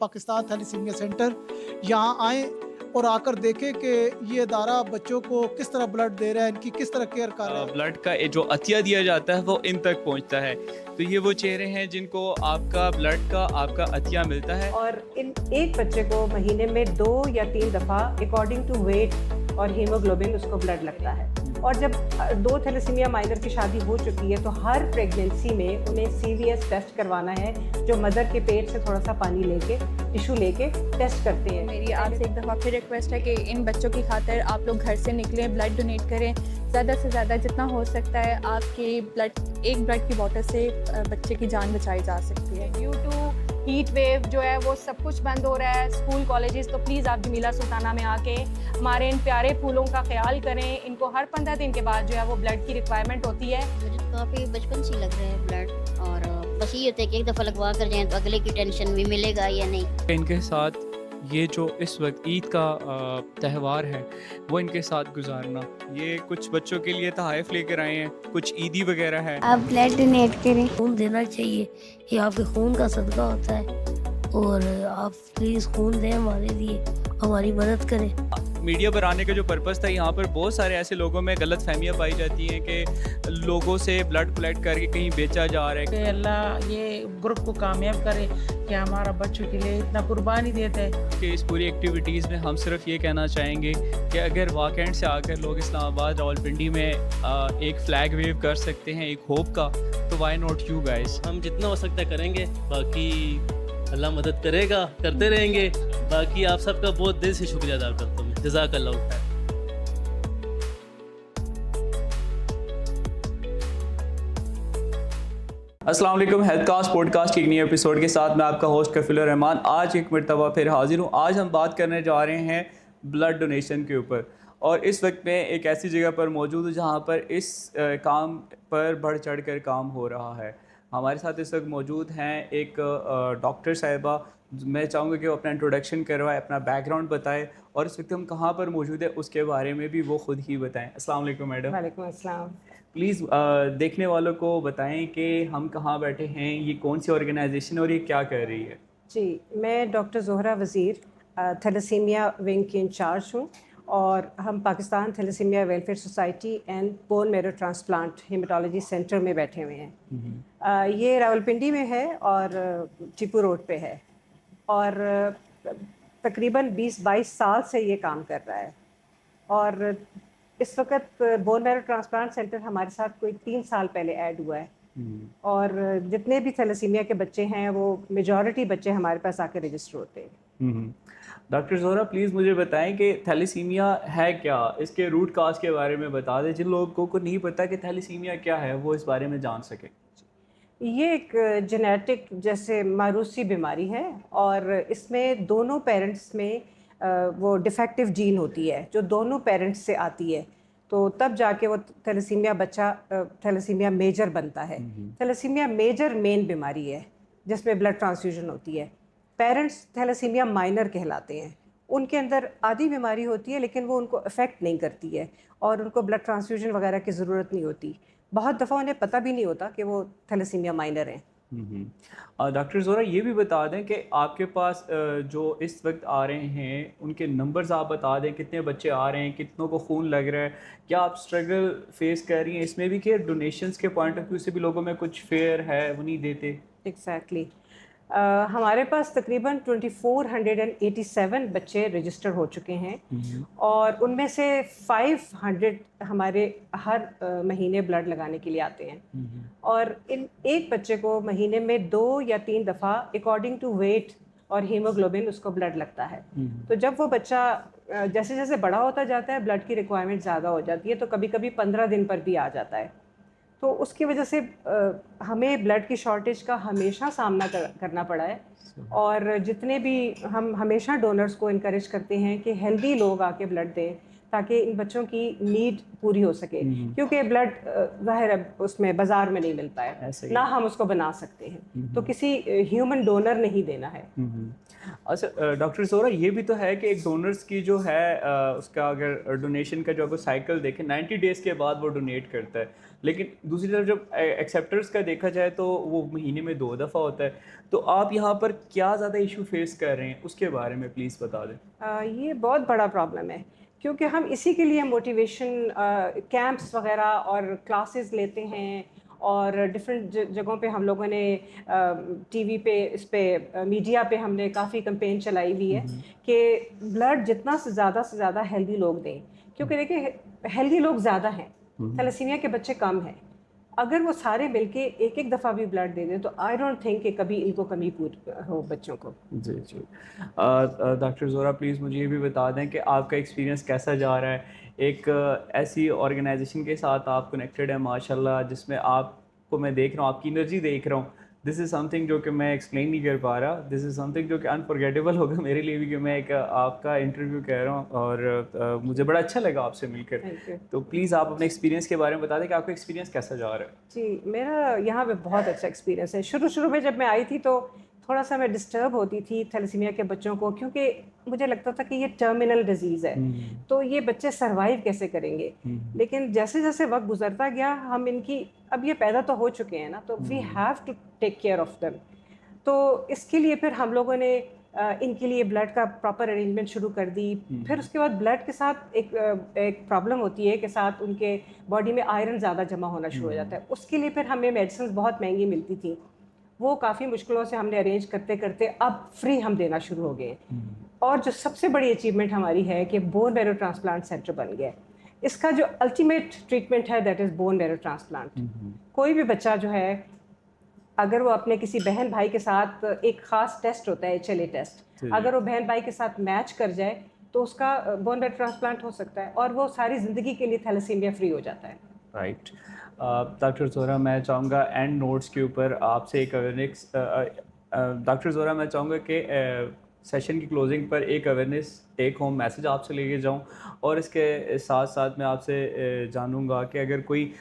Pakistan thalassaemia centre यहाँ आएँ और आकर देखें कि ये इदारा बच्चों को किस तरह ब्लड दे रहा है, इनकी किस तरह केयर कर रहा है। ब्लड का जो अतिया दिया जाता है वो इन तक पहुंचता है। तो ये वो चेहरे हैं जिनको आपका ब्लड का आपका अतिया मिलता है। और इन एक बच्चे को महीने में 2 या 3 दफ़ा अकॉर्डिंग टू वेट और हीमोग्लोबिन उसको ब्लड लगता है। और जब 2 थैलेसीमिया माइनर की शादी हो चुकी है तो हर प्रेगनेंसी में उन्हें CVS टेस्ट करवाना है, जो मदर के पेट से थोड़ा सा पानी लेके टिश्यू लेके टेस्ट करते हैं। मेरी आपसे एक दफ़ा फिर रिक्वेस्ट है कि इन बच्चों की खातिर आप लोग घर से निकलें, ब्लड डोनेट करें। ज़्यादा से ज़्यादा जितना हो सकता है आपकी एक ब्लड की बॉटल से बच्चे की जान बचाई जा सकती है। ड्यू टू हीट वेव जो है वो सब कुछ बंद हो रहा है, स्कूल कॉलेजेस, तो प्लीज़ आप जमीला सुल्ताना में आके हमारे इन प्यारे फूलों का ख्याल करें। इनको हर 15 दिन के बाद जो है वो ब्लड की रिक्वायरमेंट होती है। मुझे तो काफ़ी बचपन से लग रहा है ब्लड, और बस ये होता है कि एक दफ़ा लगवा कर जाएं तो अगले की टेंशन भी मिलेगा या नहीं। इनके साथ ये जो इस वक्त ईद का त्यौहार है वो इनके साथ गुजारना, ये कुछ बच्चों के लिए तोहफ़े लेकर आए हैं, कुछ ईदी वगैरह है। आप ब्लड डोनेट करें। खून देना चाहिए, ये आपके खून का सदका होता है, और आप प्लीज़ खून दें हमारे लिए, हमारी मदद करें। मीडिया पर आने का जो पर्पज़ था, यहाँ पर बहुत सारे ऐसे लोगों में गलत फहमियाँ पाई जाती हैं कि लोगों से ब्लड कलेक्ट करके कहीं बेचा जा रहा है। कि अल्लाह ये ग्रुप को कामयाब करे कि हमारा बच्चों के लिए इतना कुर्बानी देते हैं। कि इस पूरी एक्टिविटीज़ में हम सिर्फ ये कहना चाहेंगे कि अगर वाकई से आकर लोग इस्लामाबाद रावलपिंडी में एक फ़्लैग वेव कर सकते हैं एक होप का, तो वाई नॉट यू गाइस। हम जितना हो सकता है करेंगे, बाकी अल्लाह मदद करेगा, करते रहेंगे। बाकी आप सबका बहुत दिल से शुक्रिया अदा करता हूँ। जज़ाकल्लाह खैर। अस्सलाम वालेकुम, हेल्थ कास्ट पॉडकास्ट के एक नए एपिसोड के साथ मैं आपका होस्ट कफील रहमान आज एक मरतबा फिर हाजिर हूँ। आज हम बात करने जा रहे हैं ब्लड डोनेशन के ऊपर, और इस वक्त मैं एक ऐसी जगह पर मौजूद हूँ जहाँ पर इस काम पर बढ़ चढ़ कर काम हो रहा है। हमारे साथ इस वक्त मौजूद हैं एक डॉक्टर साहिबा। मैं चाहूँगा कि वो अपना इंट्रोडक्शन करवाए, अपना बैकग्राउंड बताए, और इस वक्त हम कहाँ पर मौजूद है उसके बारे में भी वो ख़ुद ही बताएं। अस्सलाम वालेकुम मैडम। वालेकुम अस्सलाम। प्लीज़ देखने वालों को बताएं कि हम कहाँ बैठे हैं, ये कौन सी ऑर्गेनाइजेशन है और ये क्या कर रही है। जी, मैं डॉक्टर ज़ोहरा वज़ीर थैलेसीमिया विंग की इंचार्ज हूँ, और हम Pakistan thalassemia welfare society and bone marrow transplant hematology centre में बैठे हुए हैं। ये रावलपिंडी में है और टीपू रोड पे है, और तकरीबन 20-22 साल से ये काम कर रहा है। और इस वक्त बोन मैरो ट्रांसप्लांट सेंटर हमारे साथ कोई 3 साल पहले ऐड हुआ है, और जितने भी थैलेसीमिया के बच्चे हैं वो मेजॉरिटी बच्चे हमारे पास आके रजिस्टर होते हैं। डॉक्टर ज़ोहरा प्लीज़ मुझे बताएं कि थैलेसीमिया है क्या, इसके रूट काज के बारे में बता दें, जिन लोगों को नहीं पता कि थैलेसीमिया क्या है वो इस बारे में जान सके। ये एक जेनेटिक जैसे मारूसी बीमारी है, और इसमें दोनों पेरेंट्स में वो डिफेक्टिव जीन होती है जो दोनों पेरेंट्स से आती है, तो तब जाके वो थैलेसीमिया बच्चा थैलेसीमिया मेजर बनता है। थैलेसीमिया मेजर मेन बीमारी है जिसमें ब्लड ट्रांसफ्यूजन होती है। पेरेंट्स थैलेसीमिया माइनर कहलाते हैं, उनके अंदर आधी बीमारी होती है लेकिन वो उनको अफेक्ट नहीं करती है, और उनको ब्लड ट्रांसफ्यूजन वगैरह की ज़रूरत नहीं होती। बहुत दफ़ा उन्हें पता भी नहीं होता कि वो थैलेसीमिया माइनर हैं। डॉक्टर ज़ोहरा ये भी बता दें कि आपके पास जो इस वक्त आ रहे हैं उनके नंबर्स आप बता दें, कितने बच्चे आ रहे हैं, कितनों को खून लग रहा है, क्या आप स्ट्रगल फेस कर रही हैं इसमें भी कि डोनेशंस के पॉइंट ऑफ व्यू से भी लोगों में कुछ फेयर है वो नहीं देते। एग्जैक्टली हमारे पास तकरीबन 2487 बच्चे रजिस्टर हो चुके हैं, और उनमें से 500 हमारे हर महीने ब्लड लगाने के लिए आते हैं। और इन एक बच्चे को महीने में 2 या 3 दफ़ा अकॉर्डिंग टू वेट और हीमोग्लोबिन उसको ब्लड लगता है। तो जब वो बच्चा जैसे जैसे बड़ा होता जाता है ब्लड की रिक्वायरमेंट ज़्यादा हो जाती है, तो कभी कभी 15 दिन पर भी आ जाता है। तो उसकी वजह से हमें ब्लड की शॉर्टेज का हमेशा सामना करना पड़ा है, और जितने भी हम हमेशा डोनर्स को इनकरेज करते हैं कि हेल्दी लोग आके ब्लड दें, ताकि इन बच्चों की नीड पूरी हो सके, क्योंकि ब्लड ज़ाहिर है उसमें बाज़ार में नहीं मिलता है, ऐसे ही। ना हम उसको बना सकते हैं, तो किसी ह्यूमन डोनर नहीं देना है। अच्छा डॉक्टर ज़ोहरा, ये भी तो है कि एक डोनर्स की जो है उसका अगर डोनेशन का जो अगर साइकिल देखें 90 डेज़ के बाद वो डोनेट करता है, लेकिन दूसरी तरफ जब एक्सेप्टर्स का देखा जाए तो वो महीने में 2 दफ़ा होता है। तो आप यहाँ पर क्या ज़्यादा इशू फेस कर रहे हैं, उसके बारे में प्लीज़ बता दें। ये बहुत बड़ा प्रॉब्लम है, क्योंकि हम इसी के लिए मोटिवेशन कैंप्स वगैरह और क्लासेस लेते हैं, और डिफरेंट जगहों पे हम लोगों ने टीवी पे, इस पे मीडिया पे हमने काफ़ी कैंपेन चलाई हुई है कि ब्लड जितना से ज़्यादा हेल्दी लोग दें, क्योंकि देखिए हेल्दी लोग ज़्यादा हैं, थैलेसीमिया के बच्चे कम हैं। अगर वो सारे मिलके एक एक दफ़ा भी ब्लड दे दें तो आई डोंट थिंक कि कभी इनको कमी पूरी हो बच्चों को। जी जी। डॉक्टर ज़ोहरा प्लीज़ मुझे ये भी बता दें कि आपका एक्सपीरियंस कैसा जा रहा है। एक ऐसी ऑर्गेनाइजेशन के साथ आप कनेक्टेड हैं माशाल्लाह, जिसमें आपको मैं देख रहा हूँ, आपकी एनर्जी देख रहा हूँ। दिस इज़ समथिंग जो कि मैं एक्सप्लेन नहीं कर पा रहा। दिस इज़ समथिंग जो कि अनफॉरगेटेबल होगा मेरे लिए भी, कि मैं एक आपका इंटरव्यू कह रहा हूँ, और मुझे बड़ा अच्छा लगा आपसे मिलकर। Thank you. तो प्लीज़ आप अपने एक्सपीरियंस के बारे में बता दें कि आपका एक्सपीरियंस कैसा जा रहा है। जी, मेरा यहाँ पे बहुत अच्छा एक्सपीरियंस है। शुरू में जब मैं आई थी तो थोड़ा सा मैं डिस्टर्ब होती थी थैलेसीमिया के बच्चों को, क्योंकि मुझे लगता था कि ये टर्मिनल डिजीज़ है, तो ये बच्चे सरवाइव कैसे करेंगे। लेकिन जैसे जैसे वक्त गुजरता गया, हम इनकी, अब ये पैदा तो हो चुके हैं ना, तो we have to take care of them. तो इसके लिए फिर हम लोगों ने इनके लिए ब्लड का प्रॉपर अरेंजमेंट शुरू कर दी। फिर उसके बाद ब्लड के साथ एक प्रॉब्लम होती है कि साथ उनके बॉडी में आयरन ज़्यादा जमा होना शुरू हो जाता है। उसके लिए फिर हमें मेडिसिन बहुत महंगी मिलती थी, वो काफ़ी मुश्किलों से हमने अरेंज करते करते अब फ्री हम देना शुरू हो गए। और जो सबसे बड़ी अचीवमेंट हमारी है कि बोन मैरो ट्रांसप्लांट सेंटर बन गया। इसका जो अल्टीमेट ट्रीटमेंट है that is bone marrow transplant. कोई भी बच्चा जो है, अगर वो अपने किसी बहन भाई के साथ, एक ख़ास टेस्ट होता है HLA टेस्ट, अगर वो बहन भाई के साथ मैच कर जाए तो उसका बोन मैरो ट्रांसप्लांट हो सकता है, और वो सारी ज़िंदगी के लिए थैलेसीमिया फ्री हो जाता है। राइट। डॉक्टर ज़ोहरा, मैं चाहूँगा एंड नोट्स के ऊपर आपसे एक अवेयरनेस, डॉक्टर ज़ोहरा मैं चाहूँगा कि सेशन की क्लोजिंग पर एक अवेयरनेस, टेक होम मैसेज आपसे लेके जाऊँ, और इसके साथ साथ मैं आपसे जानूँगा कि अगर कोई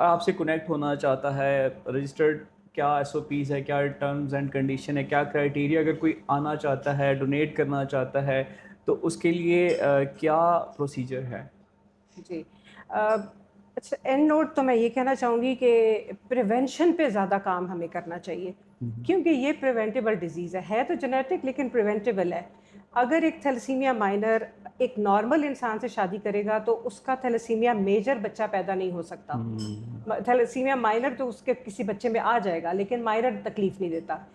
आपसे कनेक्ट होना चाहता है, रजिस्टर्ड क्या SOPs है, क्या टर्म्स एंड कंडीशन है, क्या क्राइटेरिया, अगर कोई आना चाहता है, डोनेट करना चाहता है, तो उसके लिए क्या प्रोसीजर है? जी। अच्छा, एंड नोट तो मैं ये कहना चाहूँगी कि प्रिवेंशन पे ज़्यादा काम हमें करना चाहिए, क्योंकि ये प्रिवेंटेबल डिजीज़ है तो जेनेटिक, लेकिन प्रिवेंटेबल है। अगर एक थैलेसीमिया माइनर एक नॉर्मल इंसान से शादी करेगा तो उसका थैलेसीमिया मेजर बच्चा पैदा नहीं हो सकता। थैलेसीमिया माइनर तो उसके किसी बच्चे में आ जाएगा, लेकिन माइनर तकलीफ़ नहीं देता।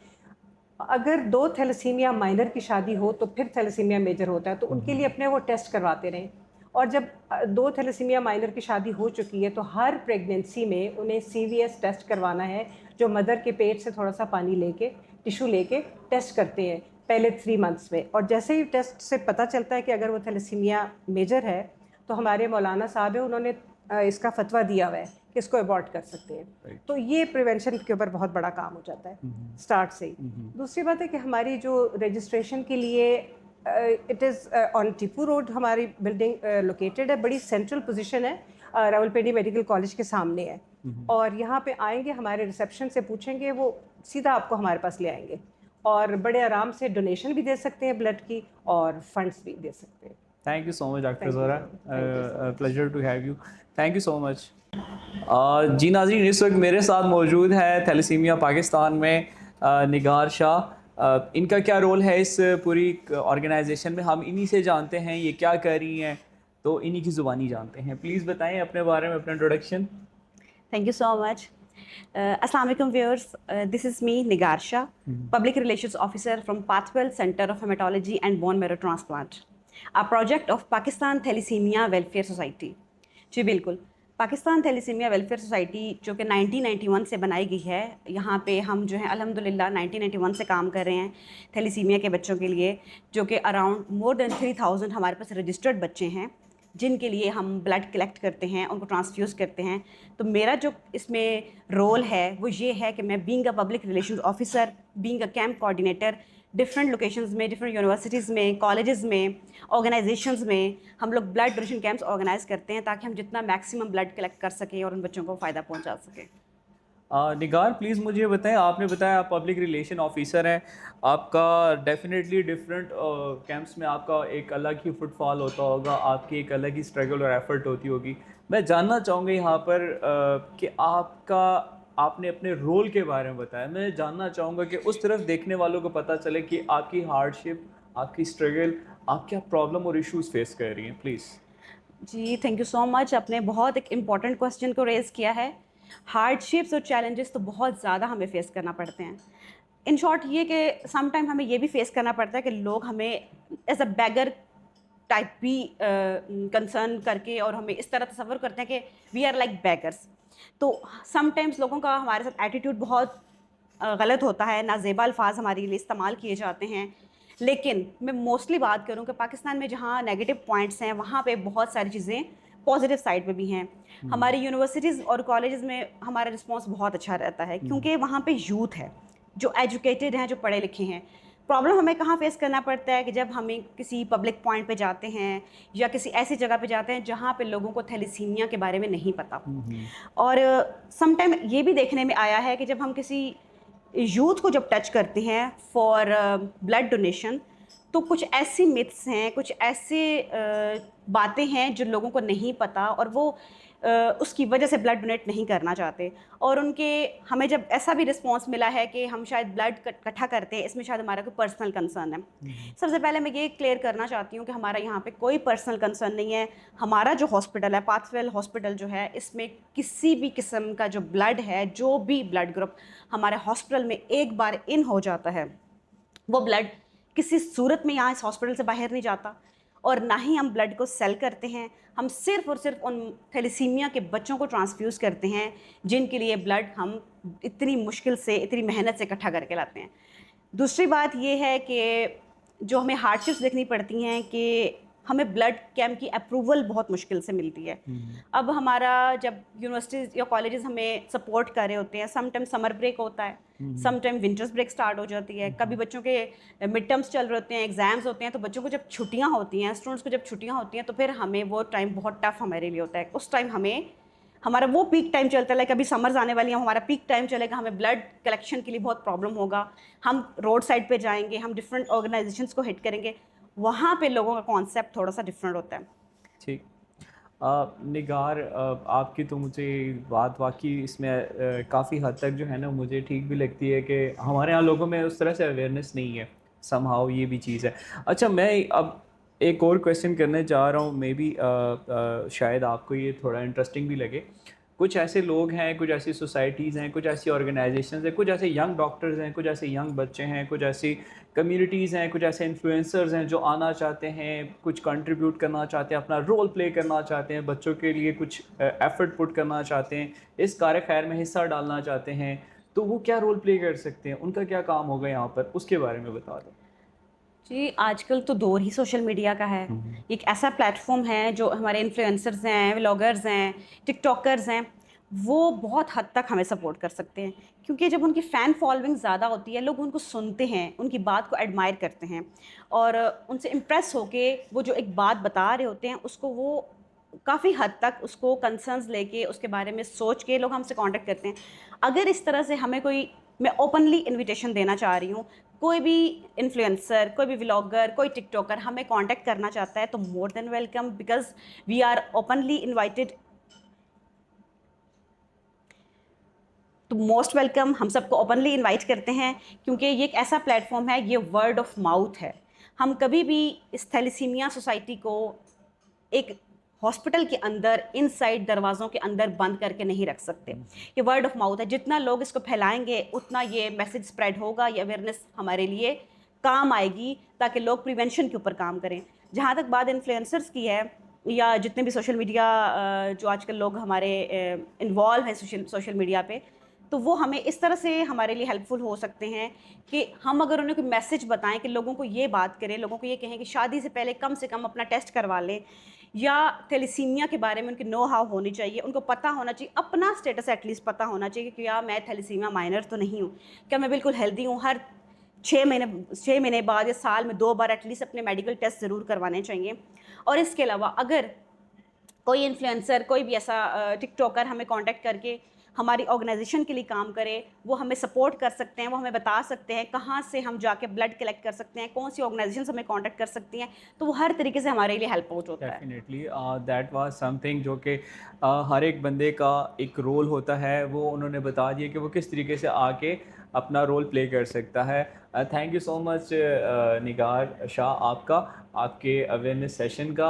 अगर 2 थैलेसीमिया माइनर की शादी हो तो फिर थैलेसीमिया मेजर होता है, तो उनके लिए अपने वो टेस्ट करवाते रहें। और जब 2 थैलेसीमिया माइनर की शादी हो चुकी है तो हर प्रेगनेंसी में उन्हें CVS टेस्ट करवाना है, जो मदर के पेट से थोड़ा सा पानी लेके, टिश्यू लेके टेस्ट करते हैं पहले 3 मंथ्स में। और जैसे ही टेस्ट से पता चलता है कि अगर वो थैलेसीमिया मेजर है, तो हमारे मौलाना साहब है, उन्होंने इसका फतवा दिया हुआ है कि इसको अबॉर्ट कर सकते हैं। तो ये प्रिवेंशन के ऊपर बहुत बड़ा काम हो जाता है स्टार्ट से ही। दूसरी बात है कि हमारी जो रजिस्ट्रेशन के लिए it is on Tipu road हमारी बिल्डिंग लोकेटेड है, बड़ी सेंट्रल पोजीशन है, रावलपिंडी मेडिकल कॉलेज के सामने है। और यहाँ पे आएंगे, हमारे रिसेप्शन से पूछेंगे, वो सीधा आपको हमारे पास ले आएंगे, और बड़े आराम से डोनेशन भी दे सकते हैं ब्लड की, और फंड्स भी दे सकते हैं। Thank you so much doctor Zohra, pleasure to have you, thank you so much. जी नाज़रीन, इस वक्त मेरे साथ मौजूद है थैलेसीमिया पाकिस्तान में निगार शाह। इनका क्या रोल है इस पूरी ऑर्गेनाइजेशन में, हम इन्हीं से जानते हैं ये क्या कर रही हैं, तो इन्हीं की ज़ुबानी जानते हैं। प्लीज़ बताएं अपने बारे में, अपना introduction. Thank you so much. Assalamu alaikum viewers. This is me, Nigar Shah, Public Relations Officer from Pathwell Center of Hematology and Bone Marrow Transplant, a project of Pakistan Thalassemia Welfare Society. जी बिल्कुल, Pakistan thalassemia welfare society जो कि 1991 से बनाई गई है, यहाँ पे हम जो है अल्हम्दुलिल्लाह 1991 से काम कर रहे हैं थैलेसीमिया के बच्चों के लिए, जो कि अराउंड मोर देन 3000 हमारे पास रजिस्टर्ड बच्चे हैं जिनके लिए हम ब्लड कलेक्ट करते हैं, उनको ट्रांसफ्यूज़ करते हैं। तो मेरा जो इसमें रोल है वो ये है कि मैं being a public relations officer, being a camp coordinator, different locations में, डिफरेंट यूनिवर्सिटीज़ में, कॉलेजेस में, ऑर्गेनाइजेशंस में हम लोग ब्लड डोनेशन कैंप्स ऑर्गेनाइज करते हैं ताकि हम जितना मैक्सिमम ब्लड कलेक्ट कर सकें और उन बच्चों को फ़ायदा पहुंचा सकें। निगार प्लीज़ मुझे ये बताएं, आपने बताया आप पब्लिक रिलेशन ऑफिसर हैं, आपका डेफिनेटली डिफरेंट कैंप्स में आपका एक अलग ही फुटफॉल होता होगा, आपकी एक अलग ही स्ट्रगल और एफर्ट होती होगी। मैं जानना चाहूँगा यहाँ पर कि आपने अपने रोल के बारे में बताया। मैं जानना चाहूँगा कि उस तरफ देखने वालों को पता चले कि आपकी हार्डशिप, आपकी स्ट्रगल, आप क्या प्रॉब्लम और इश्यूज़ फेस कर रही हैं। प्लीज़। जी, थैंक यू सो मच। आपने बहुत एक इम्पॉर्टेंट क्वेश्चन को रेज़ किया है। हार्डशिप्स और चैलेंजेस तो बहुत ज़्यादा हमें फ़ेस करना पड़ते हैं। इन शॉर्ट ये कि सम टाइम हमें ये भी फ़ेस करना पड़ता है कि लोग हमें एज अ बैगर टाइप भी कंसर्न करके और हमें इस तरह तसव्वुर करते हैं कि वी आर लाइक बैगर्स। तो सम टाइम्स लोगों का हमारे साथ एटीट्यूड बहुत गलत होता है, नाजेबा अल्फाज हमारे लिए इस्तेमाल किए जाते हैं। लेकिन मैं मोस्टली बात करूँ कि पाकिस्तान में जहाँ नेगेटिव पॉइंट्स हैं वहाँ पे बहुत सारी चीज़ें पॉजिटिव साइड पे भी हैं। हमारी यूनिवर्सिटीज़ और कॉलेजेस में हमारा रिस्पांस बहुत अच्छा रहता है क्योंकि वहाँ पे यूथ है जो एजुकेटेड हैं, जो पढ़े लिखे हैं। प्रॉब्लम हमें कहाँ फेस करना पड़ता है कि जब हमें किसी पब्लिक पॉइंट पे जाते हैं या किसी ऐसी जगह पे जाते हैं जहाँ पे लोगों को थैलेसीमिया के बारे में नहीं पता। और सम टाइम ये भी देखने में आया है कि जब हम किसी यूथ को जब टच करते हैं फॉर ब्लड डोनेशन, तो कुछ ऐसी मिथ्स हैं, कुछ ऐसे बातें हैं जो लोगों को नहीं पता और वो उसकी वजह से ब्लड डोनेट नहीं करना चाहते। और हमें जब ऐसा भी रिस्पांस मिला है कि हम शायद ब्लड इकट्ठा करते हैं, इसमें शायद हमारा कोई पर्सनल कंसर्न है। सबसे पहले मैं ये क्लियर करना चाहती हूँ कि हमारा यहाँ पे कोई पर्सनल कंसर्न नहीं है। हमारा जो हॉस्पिटल है, पाथवेल हॉस्पिटल जो है, इसमें किसी भी किस्म का जो ब्लड है, जो भी ब्लड ग्रुप हमारे हॉस्पिटल में एक बार इन हो जाता है, वो ब्लड किसी सूरत में यहाँ इस हॉस्पिटल से बाहर नहीं जाता और ना ही हम ब्लड को सेल करते हैं। हम सिर्फ़ और सिर्फ उन थैलेसीमिया के बच्चों को ट्रांसफ्यूज़ करते हैं जिनके लिए ब्लड हम इतनी मुश्किल से, इतनी मेहनत से इकट्ठा करके लाते हैं। दूसरी बात ये है कि जो हमें हार्डशिप्स देखनी पड़ती हैं कि हमें ब्लड कैंप की अप्रूवल बहुत मुश्किल से मिलती है। अब हमारा जब यूनिवर्सिटीज़ या कॉलेजेस हमें सपोर्ट कर रहे होते हैं, सम टाइम समर ब्रेक होता है, some time winters break start हो जाती है, कभी बच्चों के मिड टर्म्स चल रहे होते हैं, एग्ज़ाम्स होते हैं, तो बच्चों को जब छुट्टियां होती हैं, स्टूडेंट्स को जब छुट्टियां होती हैं, तो फिर हमें वो टाइम बहुत टफ हमारे लिए होता है। उस टाइम हमें हमारा वो पीक टाइम चलता है, लाइक अभी समर्स आने वाली है, हमारा पीक टाइम चलेगा, हमें ब्लड कलेक्शन के लिए बहुत प्रॉब्लम होगा। हम रोड साइड पे जाएंगे, हम डिफरेंट ऑर्गेनाइजेशंस को हिट करेंगे, वहाँ पे लोगों का कॉन्सेप्ट थोड़ा सा डिफरेंट होता है। ठीक। निगार, आपकी तो मुझे बात वाकई इसमें काफ़ी हद तक जो है ना मुझे ठीक भी लगती है कि हमारे यहाँ लोगों में उस तरह से अवेयरनेस नहीं है, समहाउ ये भी चीज़ है। अच्छा, मैं अब एक और क्वेश्चन करने जा रहा हूँ, मे बी शायद आपको ये थोड़ा इंटरेस्टिंग भी लगे। कुछ ऐसे लोग हैं, कुछ ऐसी सोसाइटीज़ हैं, कुछ ऐसी ऑर्गेनाइजेशंस हैं, कुछ ऐसे यंग डॉक्टर्स हैं, कुछ ऐसे यंग बच्चे हैं, कुछ ऐसी कम्युनिटीज़ हैं, कुछ ऐसे इन्फ्लुएंसर्स हैं जो आना चाहते हैं, कुछ कंट्रीब्यूट करना चाहते हैं, अपना रोल प्ले करना चाहते हैं, बच्चों के लिए कुछ एफर्ट पुट करना चाहते हैं, इस कार्य खैर में हिस्सा डालना चाहते हैं। तो वो क्या रोल प्ले कर सकते हैं, उनका क्या काम होगा यहाँ पर, उसके बारे में बता दो। जी, आजकल तो दौर ही सोशल मीडिया का है। एक ऐसा प्लेटफॉर्म है जो हमारे इन्फ्लुएंसर्स हैं, व्लॉगर्स हैं, टिकटॉकर्स हैं, वो बहुत हद तक हमें सपोर्ट कर सकते हैं क्योंकि जब उनकी फ़ैन फॉलोइंग ज़्यादा होती है, लोग उनको सुनते हैं, उनकी बात को एडमायर करते हैं और उनसे इम्प्रेस होके वो जो एक बात बता रहे होते हैं उसको वो काफ़ी हद तक उसको कंसर्न्स लेके उसके बारे में सोच के लोग हमसे कांटेक्ट करते हैं। अगर इस तरह से हमें कोई, मैं ओपनली इनविटेशन देना चाह रही हूँ, कोई भी इन्फ्लुएंसर, कोई भी व्लॉगर, कोई टिकटॉकर हमें कांटेक्ट करना चाहता है तो more than welcome, because we are openly invited, तो मोस्ट वेलकम। हम सबको ओपनली इनवाइट करते हैं क्योंकि ये एक ऐसा प्लेटफॉर्म है, ये वर्ड ऑफ माउथ है। हम कभी भी इस थैलेसीमिया सोसाइटी को एक हॉस्पिटल के अंदर इनसाइड दरवाज़ों के अंदर बंद करके नहीं रख सकते। ये वर्ड ऑफ माउथ है, जितना लोग इसको फैलाएंगे उतना ये मैसेज स्प्रेड होगा, ये अवेयरनेस हमारे लिए काम आएगी ताकि लोग प्रिवेंशन के ऊपर काम करें। जहाँ तक बात इन्फ्लुएंसर्स की है या जितने भी सोशल मीडिया जो आजकल लोग हमारे इन्वॉल्व हैं सोशल मीडिया पे, तो वो हमें इस तरह से हमारे लिए हेल्पफुल हो सकते हैं कि हम अगर उन्हें कोई मैसेज बताएं कि लोगों को ये बात करें, लोगों को ये कहें कि शादी से पहले कम से कम अपना टेस्ट करवा लें, या थैलेसीमिया के बारे में उनकी नो हाउ होनी चाहिए, उनको पता होना चाहिए, अपना स्टेटस एटलीस्ट पता होना चाहिए कि क्या मैं थैलेसीमिया माइनर तो नहीं हूँ, क्या मैं बिल्कुल हेल्दी हूँ, हर 6 महीने बाद या साल में 2 बार एटलीस्ट अपने मेडिकल टेस्ट ज़रूर करवाने चाहिए। और इसके अलावा अगर कोई इन्फ्लुएंसर, कोई भी ऐसा टिकटॉकर हमें कांटेक्ट करके हमारी ऑर्गेनाइजेशन के लिए काम करे, वो हमें सपोर्ट कर सकते हैं, वो हमें बता सकते हैं कहाँ से हम जाके ब्लड कलेक्ट कर सकते हैं, कौन सी ऑर्गेनाइजेशन हमें कांटेक्ट कर सकती हैं, तो वो हर तरीके से हमारे लिए हेल्प आउट होता है। डेफिनेटली दैट वाज समथिंग जो कि हर एक बंदे का एक रोल होता है, वो उन्होंने बता दिया कि वो किस तरीके से आके अपना रोल प्ले कर सकता है। थैंक यू सो मच निगार शाह आपका, आपके अवेयरनेस सेशन का,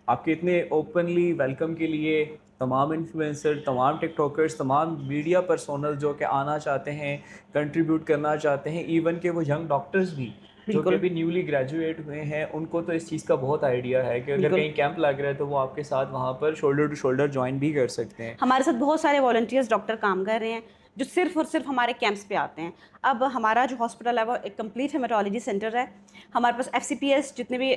आपके इतने ओपनली वेलकम के लिए तमाम इन्फ्लुएंसर, तमाम टिकटॉकर्स, तमाम मीडिया पर्सोनल जो कि आना चाहते हैं, कंट्रीब्यूट करना चाहते हैं, इवन के वो यंग डॉक्टर्स भी जो कि अभी न्यूली ग्रेजुएट हुए हैं, उनको तो इस चीज़ का बहुत आइडिया है कि अगर कहीं कैंप लग रहा है तो वो आपके साथ वहाँ पर शोल्डर टू शोल्डर ज्वाइन भी कर सकते हैं। हमारे साथ बहुत सारे वॉलंटियर्स डॉक्टर काम कर रहे हैं जो सिर्फ और सिर्फ हमारे कैंप्स पे आते हैं। अब हमारा जो हॉस्पिटल है वो एक कंप्लीट हेमेटोलॉजी सेंटर है। हमारे पास FCPS जितने भी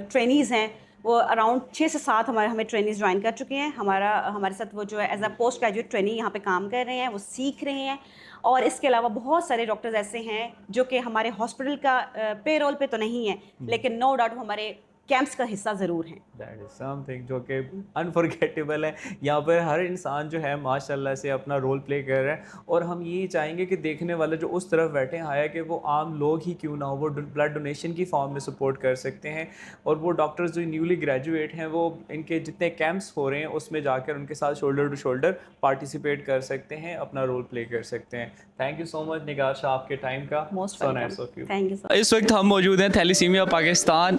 ट्रेनीज़ हैं वो अराउंड 6 से 7 हमें ट्रेनीज़ ज्वाइन कर चुके हैं। हमारे साथ वो जो है as a post graduate trainee यहाँ पे काम कर रहे हैं, वो सीख रहे हैं। और इसके अलावा बहुत सारे डॉक्टर्स ऐसे हैं जो कि हमारे हॉस्पिटल का पेरोल पे तो नहीं है, लेकिन नो डाउट हमारे कैंप्स का हिस्सा ज़रूर हैं। दैट इज़ समथिंग जो कि अनफॉरगेटेबल है। यहाँ पर हर इंसान जो है माशाल्लाह से अपना रोल प्ले कर रहा है, और हम यही चाहेंगे कि देखने वाले जो उस तरफ बैठे हैं आया कि वो आम लोग ही क्यों ना हो, वो ब्लड डोनेशन की फॉर्म में सपोर्ट कर सकते हैं। और वो डॉक्टर्स जो न्यूली ग्रेजुएट हैं वो इनके जितने कैंप्स हो रहे हैं उसमें जाकर उनके साथ शोल्डर टू शोल्डर पार्टिसिपेट कर सकते हैं, अपना रोल प्ले कर सकते हैं। थैंक यू सो मच निगार शाह आपके टाइम का। Most nice of you. Thank you. इस वक्त हम मौजूद हैं थैलेसीमिया पाकिस्तान,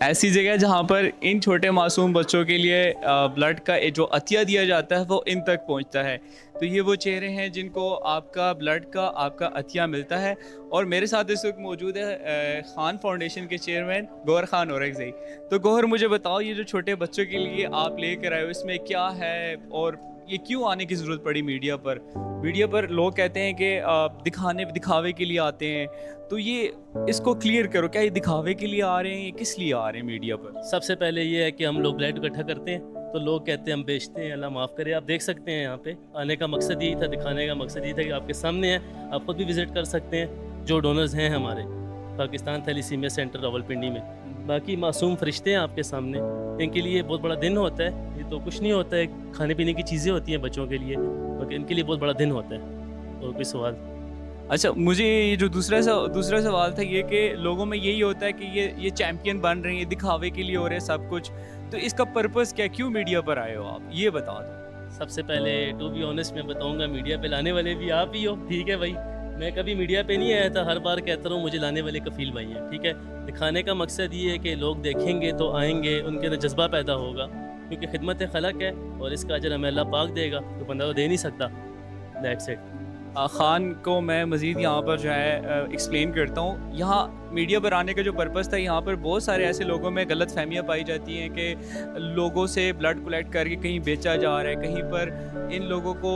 ऐसी जगह जहाँ पर इन छोटे मासूम बच्चों के लिए ब्लड का जो अतिया दिया जाता है वो इन तक पहुँचता है। तो ये वो चेहरे हैं जिनको आपका ब्लड का आपका अतिया मिलता है। और मेरे साथ इस वक्त मौजूद है खान फाउंडेशन के चेयरमैन गौहर खान औरंगज़ई। तो गौहर, मुझे बताओ ये जो छोटे बच्चों के लिए आप लेकर आए हो इसमें क्या है और ये क्यों आने की ज़रूरत पड़ी मीडिया पर? मीडिया पर लोग कहते हैं कि दिखावे के लिए आते हैं, तो ये इसको क्लियर करो, क्या ये दिखावे के लिए आ रहे हैं, ये किस लिए आ रहे हैं मीडिया पर? सबसे पहले ये है कि हम लोग ब्लड इकट्ठा करते हैं तो लोग कहते हैं हम बेचते हैं, अल्लाह माफ़ करे। आप देख सकते हैं यहाँ पे आने का मकसद यही था, दिखाने का मकसद यही था कि आपके सामने है, आप खुद भी विज़िट कर सकते हैं जो डोनर्स हैं हमारे पाकिस्तान थैलेसीमिया सेंटर रावलपिंडी में। बाकी मासूम फरिश्ते हैं आपके सामने, इनके लिए बहुत बड़ा दिन होता है। ये तो कुछ नहीं होता है, खाने पीने की चीज़ें होती हैं बच्चों के लिए, बाकी इनके लिए बहुत बड़ा दिन होता है। और कोई सवाल? अच्छा, मुझे ये जो दूसरा सवाल था ये कि लोगों में यही होता है कि ये चैम्पियन बन रहे हैं, ये दिखावे के लिए हो रहे हैं सब कुछ, तो इसका पर्पस क्या, क्यों मीडिया पर आए हो आप, ये बता दो। सबसे पहले टू बी ऑनेस्ट मैं बताऊंगा, मीडिया पे लाने वाले भी आप ही हो, ठीक है भाई। मैं कभी मीडिया पे नहीं आया था, हर बार कहता हूँ मुझे लाने वाले कफील भाई हैं, ठीक है। दिखाने का मकसद ये है कि लोग देखेंगे तो आएंगे, उनके अंदर जज्बा पैदा होगा, क्योंकि खिदमत खलक है और इसका अजर हमें अल्लाह पाक देगा, तो बंदा तो दे नहीं सकता। That's it. ख़ान को मैं मज़ीद यहाँ पर जो है एक्सप्लेन करता हूँ। यहाँ मीडिया पर आने का जो पर्पज़ था, यहाँ पर बहुत सारे ऐसे लोगों में गलत फहमियाँ पाई जाती हैं कि लोगों से ब्लड कलेक्ट करके कहीं बेचा जा रहा है, कहीं पर इन लोगों को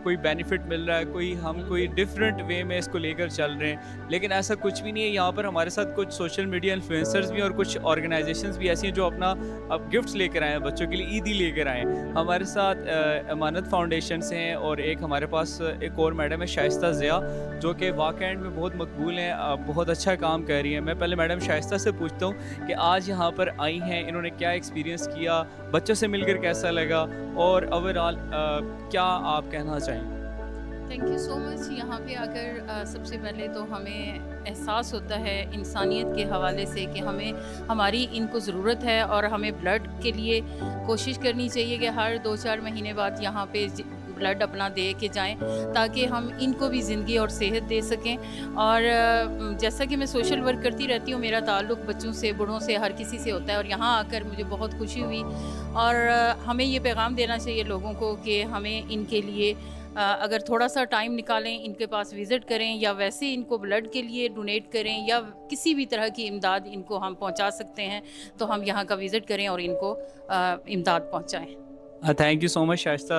कोई बेनिफिट मिल रहा है, हम कोई डिफरेंट वे में इसको लेकर चल रहे हैं, लेकिन ऐसा कुछ भी नहीं है। यहाँ पर हमारे साथ कुछ सोशल मीडिया इन्फ्लुएंसर्स भी और कुछ ऑर्गेनाइजेशंस भी ऐसी हैं जो अपना अब गिफ्ट्स लेकर आए हैं, बच्चों के लिए ईदी लेकर आए हैं। हमारे साथ अमानत फाउंडेशन से हैं और एक हमारे पास एक और मैडम है शाइस्ता ज़िया, जो कि वाकई में बहुत मकबूल हैं, बहुत अच्छा काम कर रही है। मैं पहले मैडम शाइस्ता से पूछता हूँ कि आज यहाँ पर आई हैं, इन्होंने क्या एक्सपीरियंस किया, बच्चों से मिलकर कैसा लगा और ओवरऑल क्या आप कहना चाहेंगे? Thank you so much. यहाँ पे आकर सबसे पहले तो हमें एहसास होता है इंसानियत के हवाले से कि हमें हमारी इनको ज़रूरत है और हमें ब्लड के लिए कोशिश करनी चाहिए कि हर 2-4 महीने बाद यहाँ पे ब्लड अपना दे के जाएं, ताकि हम इनको भी ज़िंदगी और सेहत दे सकें। और जैसा कि मैं सोशल वर्क करती रहती हूँ, मेरा ताल्लुक़ बच्चों से, बूढ़ों से, हर किसी से होता है, और यहाँ आकर मुझे बहुत खुशी हुई। और हमें ये पैगाम देना चाहिए लोगों को कि हमें इनके लिए अगर थोड़ा सा टाइम निकालें, इनके पास विज़िट करें, या वैसे इनको ब्लड के लिए डोनेट करें, या किसी भी तरह की इमदाद इनको हम पहुंचा सकते हैं, तो हम यहाँ का विज़िट करें और इनको इमदाद पहुंचाएं। Thank you so much Shaista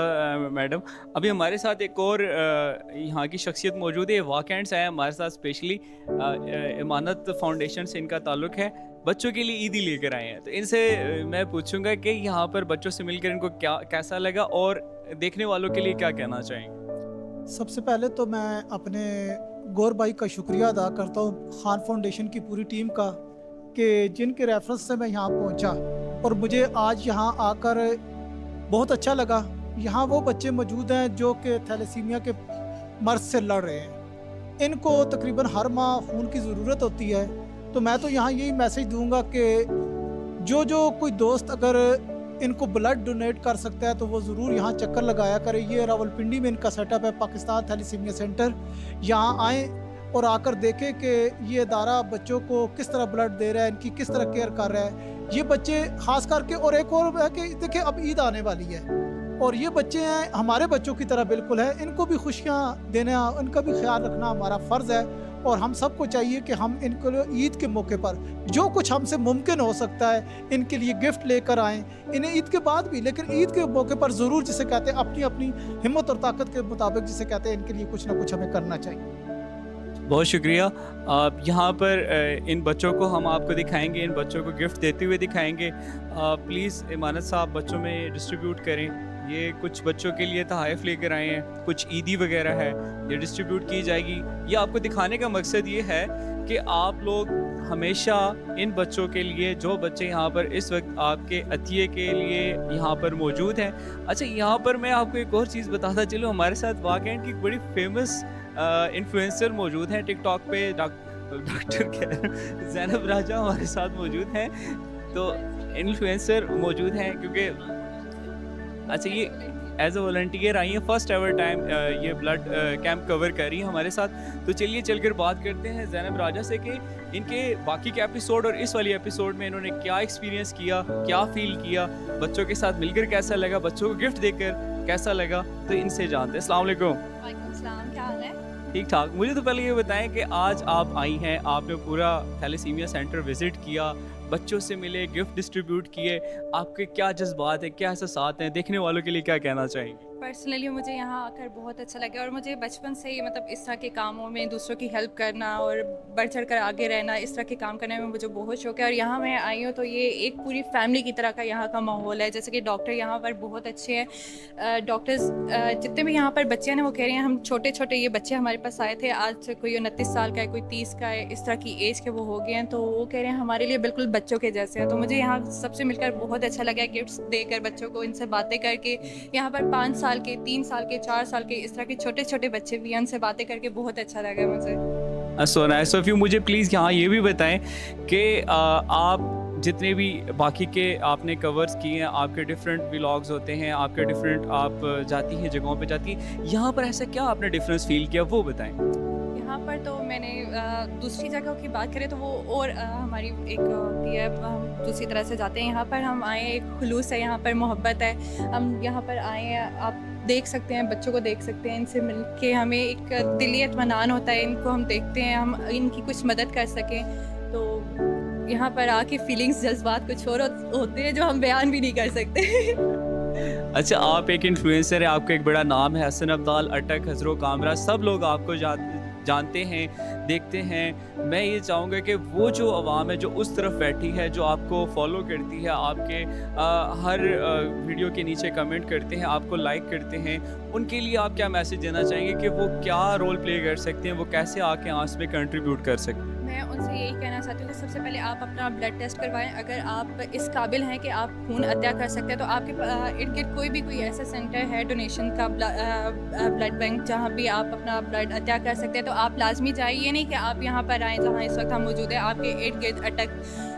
madam. अभी हमारे साथ एक और यहाँ की शख्सियत मौजूद है, वाकई से आए हमारे साथ स्पेशली, अमानत फाउंडेशन से इनका ताल्लुक़ है, बच्चों के लिए ईदी लेकर आए हैं। तो इनसे मैं पूछूंगा कि यहाँ पर बच्चों से मिलकर इनको कैसा लगा और देखने वालों के लिए क्या कहना चाहेंगे? सबसे पहले तो मैं अपने गौर भाई का शुक्रिया अदा करता हूँ, खान फाउंडेशन की पूरी टीम का, कि जिनके रेफरेंस से मैं यहाँ पहुँचा और मुझे आज यहाँ आकर बहुत अच्छा लगा। यहाँ वो बच्चे मौजूद हैं जो कि थैलेसीमिया के मर्ज से लड़ रहे हैं। इनको तकरीबन हर माह खून की ज़रूरत होती है। तो मैं तो यहाँ यही मैसेज दूंगा कि जो कोई दोस्त अगर इनको ब्लड डोनेट कर सकता है तो वो ज़रूर यहाँ चक्कर लगाया करे। ये रावलपिंडी में इनका सेटअप है, पाकिस्तान थैलेसीमिया सेंटर। यहाँ आएँ और आकर देखें कि ये इदारा बच्चों को किस तरह ब्लड दे रहा है, इनकी किस तरह केयर कर रहा है। ये बच्चे ख़ास करके, और एक और है कि देखिए अब ईद आने वाली है और ये बच्चे हैं हमारे बच्चों की तरह बिल्कुल है। इनको भी खुशियाँ देना, इनका भी ख्याल रखना हमारा फ़र्ज़ है और हम सबको चाहिए कि हम इनको ईद के मौके पर जो कुछ हमसे मुमकिन हो सकता है इनके लिए गिफ्ट लेकर आएँ। इन्हें ईद के बाद भी, लेकिन ईद के मौके पर ज़रूर, जिसे कहते हैं अपनी अपनी हिम्मत और ताकत के मुताबिक, जिसे कहते हैं इनके लिए कुछ ना कुछ हमें करना चाहिए। बहुत शुक्रिया। आप यहाँ पर इन बच्चों को हम आपको दिखाएंगे, इन बच्चों को गिफ्ट देते हुए दिखाएंगे। प्लीज़ इमानत साहब बच्चों में डिस्ट्रीब्यूट करें। ये कुछ बच्चों के लिए तोहफ़े लेकर आए हैं, कुछ ईदी वगैरह है, ये डिस्ट्रीब्यूट की जाएगी। ये आपको दिखाने का मकसद ये है कि आप लोग हमेशा इन बच्चों के लिए, जो बच्चे यहाँ पर इस वक्त आपके अतिये के लिए यहाँ पर मौजूद हैं। अच्छा, यहाँ पर मैं आपको एक और चीज़ बताता चलूँ, हमारे साथ वाकई की बड़ी फेमस इन्फ्लुएंसर मौजूद हैं टिकटॉक पे। डॉक्टर ज़ैनब राजा हमारे साथ मौजूद हैं। तो इन्फ्लुएंसर मौजूद हैं क्योंकि अच्छा, ये एज अ वॉलंटियर आई हैं, फर्स्ट एवर टाइम ये ब्लड कैंप कवर कर रही है हमारे साथ। तो चलिए चलकर बात करते हैं ज़ैनब राजा से कि इनके बाकी के एपिसोड और इस वाली एपिसोड में इन्होंने क्या एक्सपीरियंस किया, क्या फ़ील किया, बच्चों के साथ मिलकर कैसा लगा, बच्चों को गिफ्ट देकर कैसा लगा। तो इनसे जानते हैं। अस्सलाम वालेकुम। वालेकुम सलाम, क्या हाल है? ठीक ठाक। मुझे तो पहले ये बताएं कि आज आप आई हैं, आपने पूरा थैलेसीमिया सेंटर विज़िट किया, बच्चों से मिले, गिफ्ट डिस्ट्रीब्यूट किए, आपके क्या जज्बात हैं, क्या एहसासात हैं, देखने वालों के लिए क्या कहना चाहेंगे? पर्सनली मुझे यहाँ आकर बहुत अच्छा लगा और मुझे बचपन से ही मतलब इस तरह के कामों में दूसरों की हेल्प करना और बढ़ चढ़ कर आगे रहना, इस तरह के काम करने में मुझे बहुत शौक है। और यहाँ मैं आई हूँ तो ये एक पूरी फैमिली की तरह का यहाँ का माहौल है। जैसे कि डॉक्टर यहाँ पर बहुत अच्छे हैं। डॉक्टर्स जितने भी यहाँ पर बच्चे हैं ना, वो कह रहे हैं हम छोटे छोटे ये बच्चे हमारे पास आए थे, आज कोई 29 साल का है, कोई 30 का है, इस तरह की एज के वो हो गए हैं। तो वो कह रहे हैं हमारे लिए बिल्कुल बच्चों के जैसे हैं। तो मुझे यहाँ सबसे मिलकर बहुत अच्छा लगा, गिफ्ट्स देकर बच्चों को, इनसे बातें करके। यहाँ पर 5 साल के, 3 साल के, 4 साल के, इस तरह के छोटे छोटे बच्चे भी हैं, उनसे बातें करके बहुत अच्छा लगा मुझे। सो नाइस ऑफ यू। मुझे प्लीज़ यहाँ ये भी बताएं कि आप जितने भी बाकी के आपने कवर्स किए हैं, आपके डिफरेंट व्लॉग्स होते हैं, आपके डिफरेंट, आप जाती हैं जगहों पे जाती हैं, यहाँ पर ऐसा क्या आपने डिफरेंस फील किया, वो बताएं। यहाँ पर तो मैंने दूसरी जगहों की बात करें तो वो और हमारी एक होती है, हम दूसरी तरह से जाते हैं। यहाँ पर हम आए, एक खुलूस है, यहाँ पर मोहब्बत है। हम यहाँ पर आए हैं, आप देख सकते हैं, बच्चों को देख सकते हैं, इनसे मिलके हमें एक दिली इत्मीनान होता है। इनको हम देखते हैं, हम इनकी कुछ मदद कर सकें। तो यहाँ पर आके फीलिंग्स, जज्बात कुछ और होते हैं जो हम बयान भी नहीं कर सकते। अच्छा, आप एक इन्फ्लुएंसर है, आपका एक बड़ा नाम है, हसन अब्दाल, अटक, हजरो कामरा, सब लोग आपको जानते हैं, देखते हैं। मैं ये चाहूँगा कि वो जो आवाम है जो उस तरफ बैठी है, जो आपको फॉलो करती है, आपके हर वीडियो के नीचे कमेंट करते हैं, आपको लाइक करते हैं, उनके लिए आप क्या मैसेज देना चाहेंगे कि वो क्या रोल प्ले कर सकते हैं, वो कैसे आके आस में कंट्रीब्यूट कर सकते हैं? मैं उनसे यही कहना चाहती हूँ कि सबसे पहले आप अपना ब्लड टेस्ट करवाएं। अगर आप इस काबिल हैं कि आप खून अत्या कर सकते हैं तो आपके इर्द गिर्द कोई ऐसा सेंटर है डोनेशन का, ब्लड बैंक, जहाँ भी आप अपना ब्लड अत्या कर सकते हैं तो आप लाजमी जाइए। ये नहीं कि आप यहाँ पर आएँ जहाँ इस वक्त हम मौजूद है, आपके इर्द गिर्द अटक,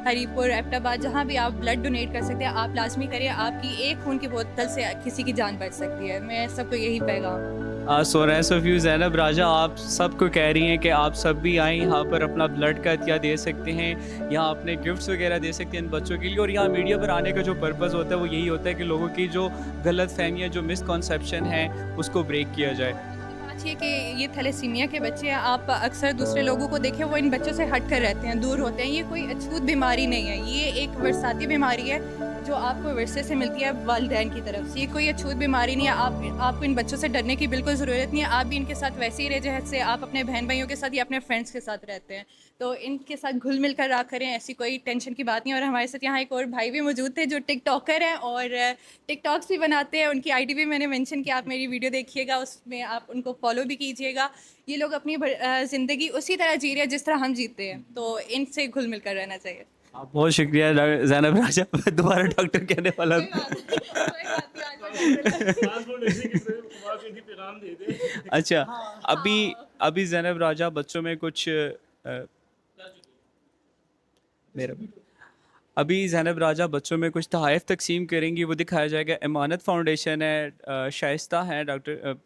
हरीपुर, एबटाबाद, जहाँ भी आप ब्लड डोनेट कर सकते हैं आप लाजमी करिए। आपकी एक खून की बोतल से किसी की जान बच सकती है। मैं सबको यही पैगाम। So nice of you Zainab Raja, आप सबको कह रही हैं कि आप सब भी आएँ, यहाँ पर अपना ब्लड का अतिया दे सकते हैं, यहाँ अपने गिफ्ट्स वगैरह दे सकते हैं इन बच्चों के लिए। और यहाँ मीडिया पर आने का जो पर्पज़ होता है वो यही होता है कि लोगों की जो गलत फहमियाँ, जो मिसकॉन्सेप्शन है, उसको ब्रेक किया जाए। है कि ये थैलेसीमिया के बच्चे हैं, आप अक्सर दूसरे लोगों को देखें वो इन बच्चों से हट कर रहते हैं, दूर होते हैं। ये कोई अछूत बीमारी नहीं है, ये एक बरसाती बीमारी है। जो आपको विरसे से मिलती है वालिदैन की तरफ से। ये कोई अछूत बीमारी नहीं है, आपको इन बच्चों से डरने की बिल्कुल ज़रूरत नहीं है। आप भी इनके साथ वैसे ही रहे जैसे आप अपने बहन भाइयों के साथ या अपने फ्रेंड्स के साथ रहते हैं। तो इनके साथ घुल मिल कर रहा करें, ऐसी कोई टेंशन की बात नहीं है। और हमारे साथ यहाँ एक और भाई भी मौजूद थे जो टिकटॉकर हैं और टिकटॉक्स भी बनाते हैं। उनकी आईडी भी मैंने मेंशन किया, आप मेरी वीडियो देखिएगा, उसमें आप उनको फॉलो भी कीजिएगा। ये लोग अपनी ज़िंदगी उसी तरह जी रहे हैं जिस तरह हम जीते हैं, तो इनसे घुल मिल कर रहना चाहिए। बहुत शुक्रिया ज़ैनब राजा। दोबारा डॉक्टर कहने वाला अच्छा, अभी ज़ैनब राजा बच्चों में कुछ अभी ज़ैनब राजा बच्चों में कुछ तोहफ़ तकसीम करेंगी, वो दिखाया जाएगा। इमानत फाउंडेशन है, शाइस्ता है, डॉक्टर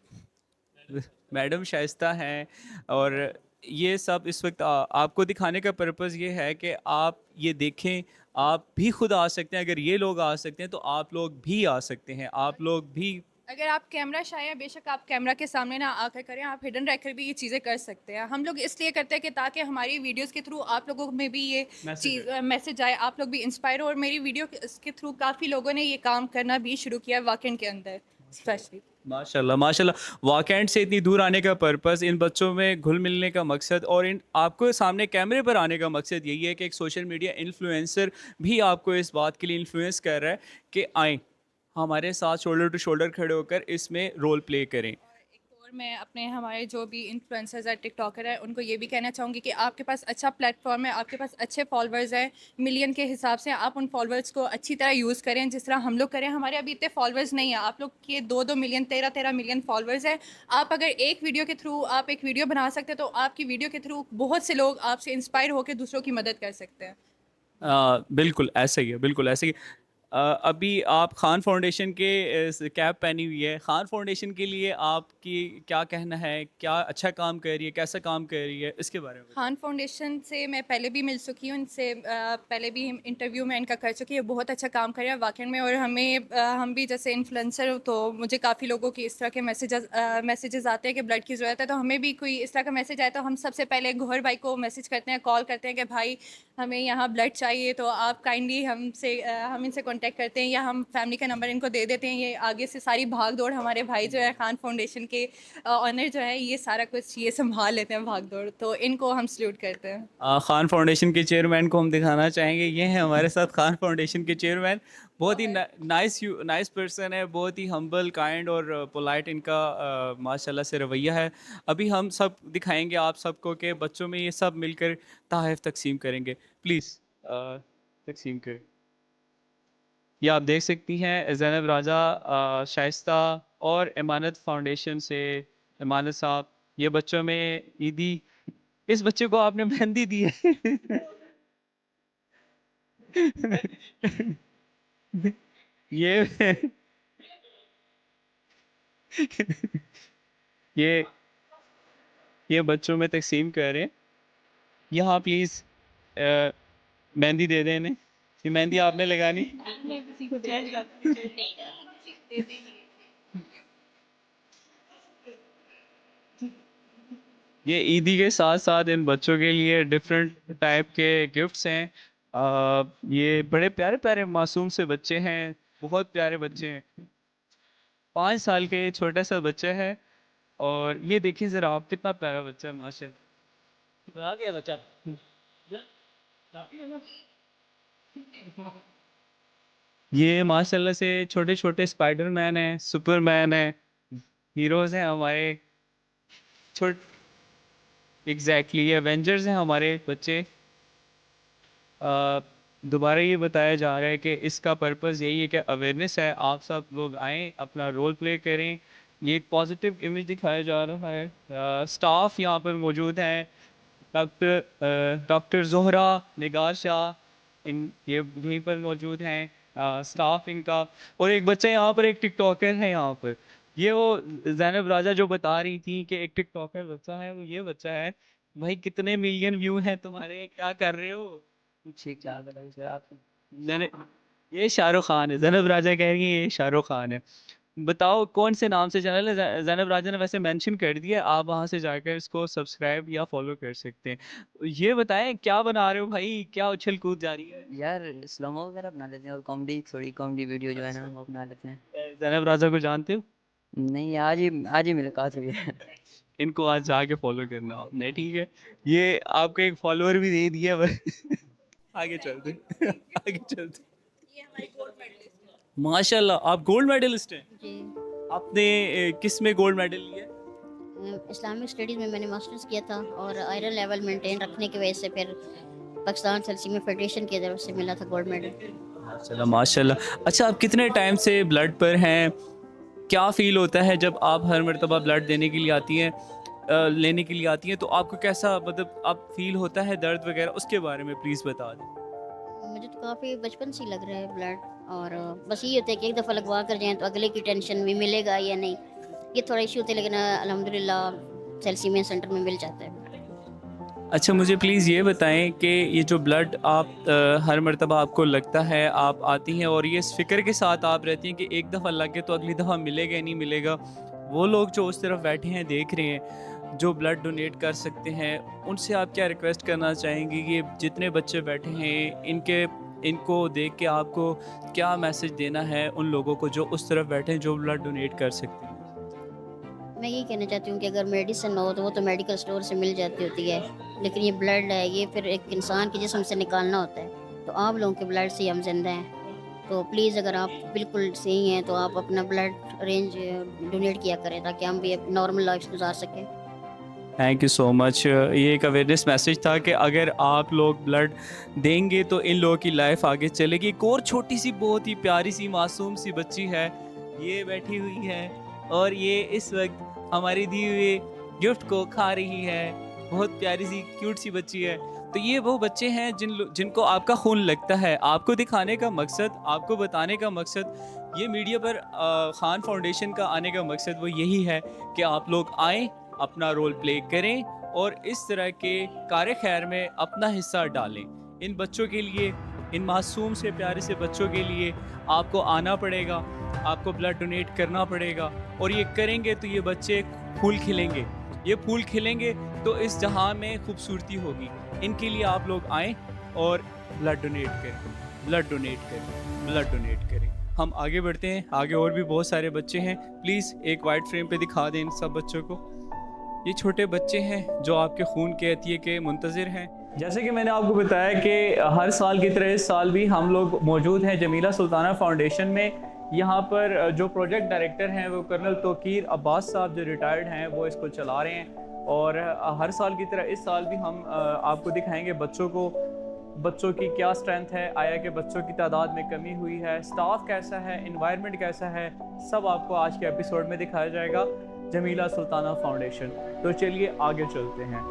मैडम शाइस्ता हैं, और ये सब इस वक्त आपको दिखाने का पर्पज़ ये है कि आप ये देखें, आप भी खुद आ सकते हैं। अगर ये लोग आ सकते हैं तो आप लोग भी आ सकते हैं, आप लोग भी। अगर आप कैमरा शाय हैं, बेशक आप कैमरा के सामने ना आकर करें, आप हिडन रहकर भी ये चीज़ें कर सकते हैं। हम लोग इसलिए करते हैं कि ताकि हमारी वीडियोस के थ्रू आप लोगों में भी ये चीज़ मैसेज आए, आप लोग भी इंस्पायर हो। और मेरी वीडियो के थ्रू काफ़ी लोगों ने ये काम करना भी शुरू किया वाकई के अंदर स्पेशली। माशाल्लाह माशाल्लाह। वाकैंड से इतनी दूर आने का पर्पस, इन बच्चों में घुल मिलने का मकसद और इन आपको सामने कैमरे पर आने का मकसद यही है कि एक सोशल मीडिया इन्फ्लुएंसर भी आपको इस बात के लिए इन्फ्लुएंस कर रहा है कि आएँ हमारे साथ शोल्डर टू शोल्डर खड़े होकर इसमें रोल प्ले करें। और मैं अपने हमारे जो भी इन्फ्लुएंसर्स हैं, टिकटॉकर हैं, उनको ये भी कहना चाहूँगी कि आपके पास अच्छा प्लेटफॉर्म है, आपके पास अच्छे फॉलोअर्स हैं, मिलियन के हिसाब से। आप उन फॉलोअर्स को अच्छी तरह यूज़ करें जिस तरह हम लोग करें। हमारे अभी इतने फॉलोअर्स नहीं है, आप लोग के 2-2 मिलियन 13-13 मिलियन फॉलोअर्स हैं। आप अगर एक वीडियो के थ्रू आप एक वीडियो बना सकते हैं तो आपकी वीडियो के थ्रू बहुत से लोग आपसे इंस्पायर होकर दूसरों की मदद कर सकते हैं। बिल्कुल ऐसा ही है, बिल्कुल ऐसे ही। अभी आप खान फाउंडेशन के कैप पहनी हुई है। खान फाउंडेशन के लिए आपकी क्या कहना है? क्या अच्छा काम कर रही है, कैसा काम कर रही है, इसके बारे में? खान फाउंडेशन से मैं पहले भी मिल चुकी हूँ, इनसे पहले भी इंटरव्यू में इनका कर चुकी है। बहुत अच्छा काम कर रहा है वाकई में। और हम भी जैसे इन्फ्लुएंसर, तो मुझे काफ़ी लोगों की इस तरह के मैसेजेस आते हैं कि ब्लड की ज़रूरत है। तो हमें भी कोई इस तरह का मैसेज आया तो हम सबसे पहले गौहर भाई को मैसेज करते हैं, कॉल करते हैं कि भाई हमें यहाँ ब्लड चाहिए, तो आप काइंडली हम इनसे कांटेक्ट करते हैं या हम फैमिली का नंबर इनको दे देते हैं। ये आगे से सारी भाग दौड़ हमारे भाई जो है खान फाउंडेशन के ऑनर जो है, ये सारा कुछ ये संभाल लेते हैं भाग दौड़, तो इनको हम सल्यूट करते हैं। खान फाउंडेशन के चेयरमैन को हम दिखाना चाहेंगे। ये हैं हमारे साथ खान फाउंडेशन के चेयरमैन। बहुत ही नाइस पर्सन है, बहुत ही हम्बल, काइंड और पोलाइट इनका माशाल्लाह से रवैया है। अभी हम सब दिखाएंगे आप सबको कि बच्चों में ये सब मिलकर तोहफ़ तकसीम करेंगे। प्लीज़ तकसीम करें। ये आप देख सकती हैं ज़ैनब राजा, शाइस्ता और इमानत फाउंडेशन से इमानत साहब। ये बच्चों में ईदी, इस बच्चे को आपने मेहंदी दी है। ये ये ये बच्चों में तकसीम कर रहे हैं। यहाँ प्लीज़ मेहंदी दे दें इन्हें। ये मेहंदी आपने लगानी। ये ईदी के साथ साथ इन बच्चों के लिए डिफरेंट टाइप के गिफ्ट्स हैं। ये बड़े प्यारे प्यारे मासूम से बच्चे हैं, बहुत प्यारे बच्चे हैं। 5 साल के छोटा सा बच्चा है और ये देखिए ज़रा आप, कितना प्यारा बच्चा है माशाल्लाह। आ गया बच्चा। ये माशाल्लाह से छोटे छोटे स्पाइडरमैन हैं, सुपरमैन हैं, हीरोज़ हैं हमारे। एग्जैक्टली ये एवेंजर्स हैं हमारे बच्चे। दोबारा ये बताया जा रहा है कि इसका पर्पस यही है कि अवेयरनेस है, आप सब लोग आएँ, अपना रोल प्ले करें। ये एक पॉजिटिव इमेज दिखाया जा रहा है। स्टाफ यहाँ पर मौजूद हैं, डॉक्टर ज़ोहरा, निगार शाह, इन ये यहीं पर मौजूद हैं, स्टाफ इनका। और एक बच्चा यहाँ पर, एक टिकटॉकर है यहाँ पर। ये वो ज़ैनब राजा जो बता रही थी कि एक टिकटॉकर बच्चा है, वो ये बच्चा है। भाई कितने मिलियन व्यू हैं तुम्हारे, क्या कर रहे हो? ये शाहरुख खान है। ज़ैनब राजा कह रही है ये शाहरुख खान है। बताओ कौन से नाम से चैनल है? ज़ैनब राजा ने वैसे मेंशन कर दिया, आप वहाँ से जाकर इसको सब्सक्राइब या फॉलो कर सकते हैं। ये बताएं क्या बना रहे हो भाई? क्या उछल कूद जारी है? यार स्लोमो वगैरह बना लेते हैं और कॉमेडी, थोड़ी कॉमेडी वीडियो जो है ना वो बना लेते हैं। ज़ैनब राजा को जानते हो? नहीं, आज ही मुलाकात हुई है। इनको आज जाके फॉलो करना आपने, ठीक है? ये आपको एक फॉलोअर भी दे दिया आगे चलते आगे चलते। माशाल्लाह, आप गोल्ड मेडलिस्ट हैं। जी। आपने किस में गोल्ड मेडल लिया? इस्लामिक स्टडीज़ में मैंने मास्टर्स किया था और आयरन लेवल मेंटेन रखने की वजह से फिर पाकिस्तान थैलेसीमिया फेडरेशन की तरफ से मिला था गोल्ड मेडल। माशाल्लाह माशाल्लाह। अच्छा, आप कितने टाइम से ब्लड पर हैं? क्या फ़ील होता है जब आप हर मर्तबा ब्लड देने के लिए आती हैं, लेने के लिए आती हैं, तो आपको कैसा मतलब आप फ़ील होता है दर्द वगैरह, उसके बारे में प्लीज़ बता दें। मुझे तो काफ़ी बचपन से ही लग रहा है ब्लड, और बस ये होता है कि एक दफ़ा लगवा कर जाएँ तो अगले की टेंशन भी मिलेगा या नहीं, ये थोड़ा इशू होता है, लेकिन अल्हम्दुलिल्लाह थैलेसीमिया सेंटर में मिल जाता है। अच्छा, मुझे प्लीज़ ये बताएं कि ये जो ब्लड आप हर मर्तबा आपको लगता है, आप आती हैं और ये इस फ़िक्र के साथ आप रहती हैं कि एक दफ़ा लग गया तो अगली दफ़ा मिलेगा या नहीं मिलेगा। वो लोग जो उस तरफ बैठे हैं, देख रहे हैं, जो ब्लड डोनेट कर सकते हैं, उनसे आप क्या रिक्वेस्ट करना चाहेंगी कि जितने बच्चे बैठे हैं इनको देख के आपको क्या मैसेज देना है उन लोगों को जो उस तरफ बैठे हैं, जो ब्लड डोनेट कर सकते हैं? मैं यही कहना चाहती हूँ कि अगर मेडिसिन हो तो वो तो मेडिकल स्टोर से मिल जाती होती है, लेकिन ये ब्लड है, ये फिर एक इंसान के जिस्म से निकालना होता है, तो आप लोगों के ब्लड से हम जिंदा हैं। तो प्लीज़ अगर आप बिल्कुल सही हैं तो आप अपना ब्लड अरेंज डोनेट किया करें ताकि हम भी नॉर्मल लाइफ गुजार सकें। Thank you so much. ये एक अवेयरनेस मैसेज था कि अगर आप लोग ब्लड देंगे तो इन लोगों की लाइफ आगे चलेगी। एक और छोटी सी बहुत ही प्यारी सी मासूम सी बच्ची है, ये बैठी हुई है और ये इस वक्त हमारी दी हुई गिफ्ट को खा रही है। बहुत प्यारी सी क्यूट सी बच्ची है। तो ये वो बच्चे हैं जिनको आपका खून लगता है। आपको दिखाने का मकसद, आपको बताने का मकसद, ये मीडिया पर खान फाउंडेशन का आने का मकसद वो यही है कि आप लोग आएँ, अपना रोल प्ले करें और इस तरह के कार्य खैर में अपना हिस्सा डालें। इन बच्चों के लिए, इन मासूम से प्यारे से बच्चों के लिए आपको आना पड़ेगा, आपको ब्लड डोनेट करना पड़ेगा और ये करेंगे तो ये बच्चे फूल खिलेंगे। ये फूल खिलेंगे तो इस जहां में खूबसूरती होगी। इनके लिए आप लोग आएँ और ब्लड डोनेट करें, ब्लड डोनेट करें, ब्लड डोनेट करें। हम आगे बढ़ते हैं, आगे और भी बहुत सारे बच्चे हैं। प्लीज़ एक वाइड फ्रेम पे दिखा दें इन सब बच्चों को। ये छोटे बच्चे हैं जो आपके खून के अतिये के मुंतज़िर हैं। जैसे कि मैंने आपको बताया कि हर साल की तरह इस साल भी हम लोग मौजूद हैं जमीला सुल्ताना फाउंडेशन में। यहाँ पर जो प्रोजेक्ट डायरेक्टर हैं वो कर्नल तोकीर अब्बास साहब जो रिटायर्ड हैं वो इसको चला रहे हैं। और हर साल की तरह इस साल भी हम आपको दिखाएंगे बच्चों की क्या स्ट्रेंथ है, आया कि बच्चों की तादाद में कमी हुई है, स्टाफ कैसा है, एनवायरनमेंट कैसा है, सब आपको आज के एपिसोड में दिखाया जाएगा जमीला सुल्ताना फाउंडेशन। तो चलिए आगे चलते हैं।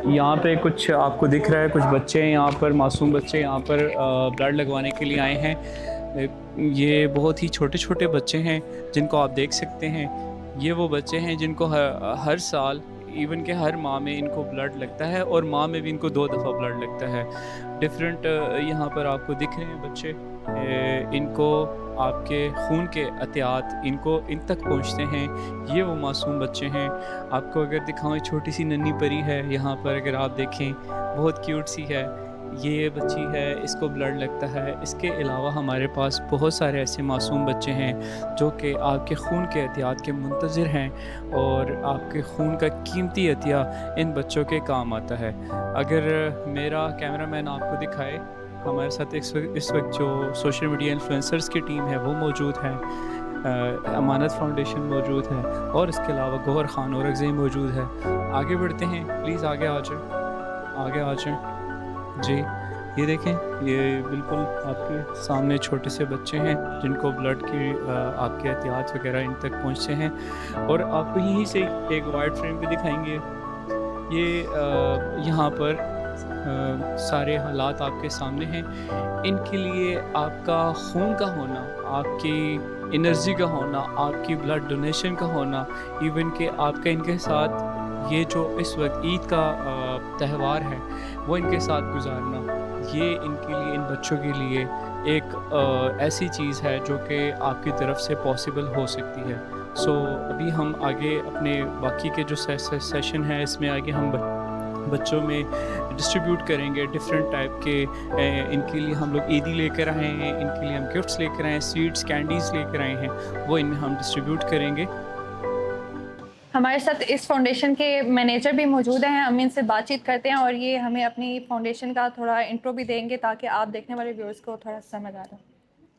यहाँ पे कुछ आपको दिख रहा है, कुछ बच्चे यहाँ पर, मासूम बच्चे यहाँ पर ब्लड लगवाने के लिए आए हैं। ये बहुत ही छोटे छोटे बच्चे हैं जिनको आप देख सकते हैं। ये वो बच्चे हैं जिनको हर साल, इवन के हर माह में इनको ब्लड लगता है और माह में भी इनको 2 दफ़ा ब्लड लगता है। डिफरेंट यहाँ पर आपको दिख रहे हैं बच्चे, इनको आपके खून के अतियात इनको इन तक पहुँचते हैं। ये वो मासूम बच्चे हैं। आपको अगर दिखाऊँ, छोटी सी नन्ही परी है यहाँ पर, अगर आप देखें बहुत क्यूट सी है। ये बच्ची है, इसको ब्लड लगता है। इसके अलावा हमारे पास बहुत सारे ऐसे मासूम बच्चे हैं जो कि आपके खून के एहतियात के मुंतज़िर हैं और आपके खून का कीमती अतिया इन बच्चों के काम आता है। अगर मेरा कैमरामैन आपको दिखाए, हमारे साथ इस वक्त जो सोशल मीडिया इन्फ्लुएंसर्स की टीम है वो मौजूद है, अमानत फाउंडेशन मौजूद है और इसके अलावा गौहर खान औरंगज़ेब मौजूद है। आगे बढ़ते हैं, प्लीज़ आगे आ जाएं, आगे आ जाएं जी। ये देखें, ये बिल्कुल आपके सामने छोटे से बच्चे हैं जिनको ब्लड की आपके एहतियात वगैरह इन तक पहुंचते हैं। और आपको यहीं से एक वाइड फ्रेम पे दिखाएंगे। ये यहाँ पर सारे हालात आपके सामने हैं। इनके लिए आपका खून का होना, आपकी एनर्जी का होना, आपकी ब्लड डोनेशन का होना, इवन कि आपका इनके साथ ये जो इस वक्त ईद का त्यौहार है वो इनके साथ गुजारना, ये इनके लिए, इन बच्चों के लिए एक ऐसी चीज़ है जो कि आपकी तरफ से पॉसिबल हो सकती है। सो अभी हम आगे अपने बाकी के जो सेशन है इसमें आगे हम बच्चों में डिस्ट्रीब्यूट करेंगे डिफरेंट टाइप के। इनके लिए हम लोग ईदी लेकर आए हैं, इनके लिए हम गिफ्ट्स लेकर आए हैं, स्वीट्स कैंडीज़ लेकर आए हैं, वो इनमें हम डिस्ट्रीब्यूट करेंगे। हमारे साथ इस फाउंडेशन के मैनेजर भी मौजूद हैं, हम इनसे बातचीत करते हैं और ये हमें अपनी फाउंडेशन का थोड़ा इंट्रो भी देंगे ताकि आप देखने वाले व्यूअर्स को थोड़ा समझ आ जाए।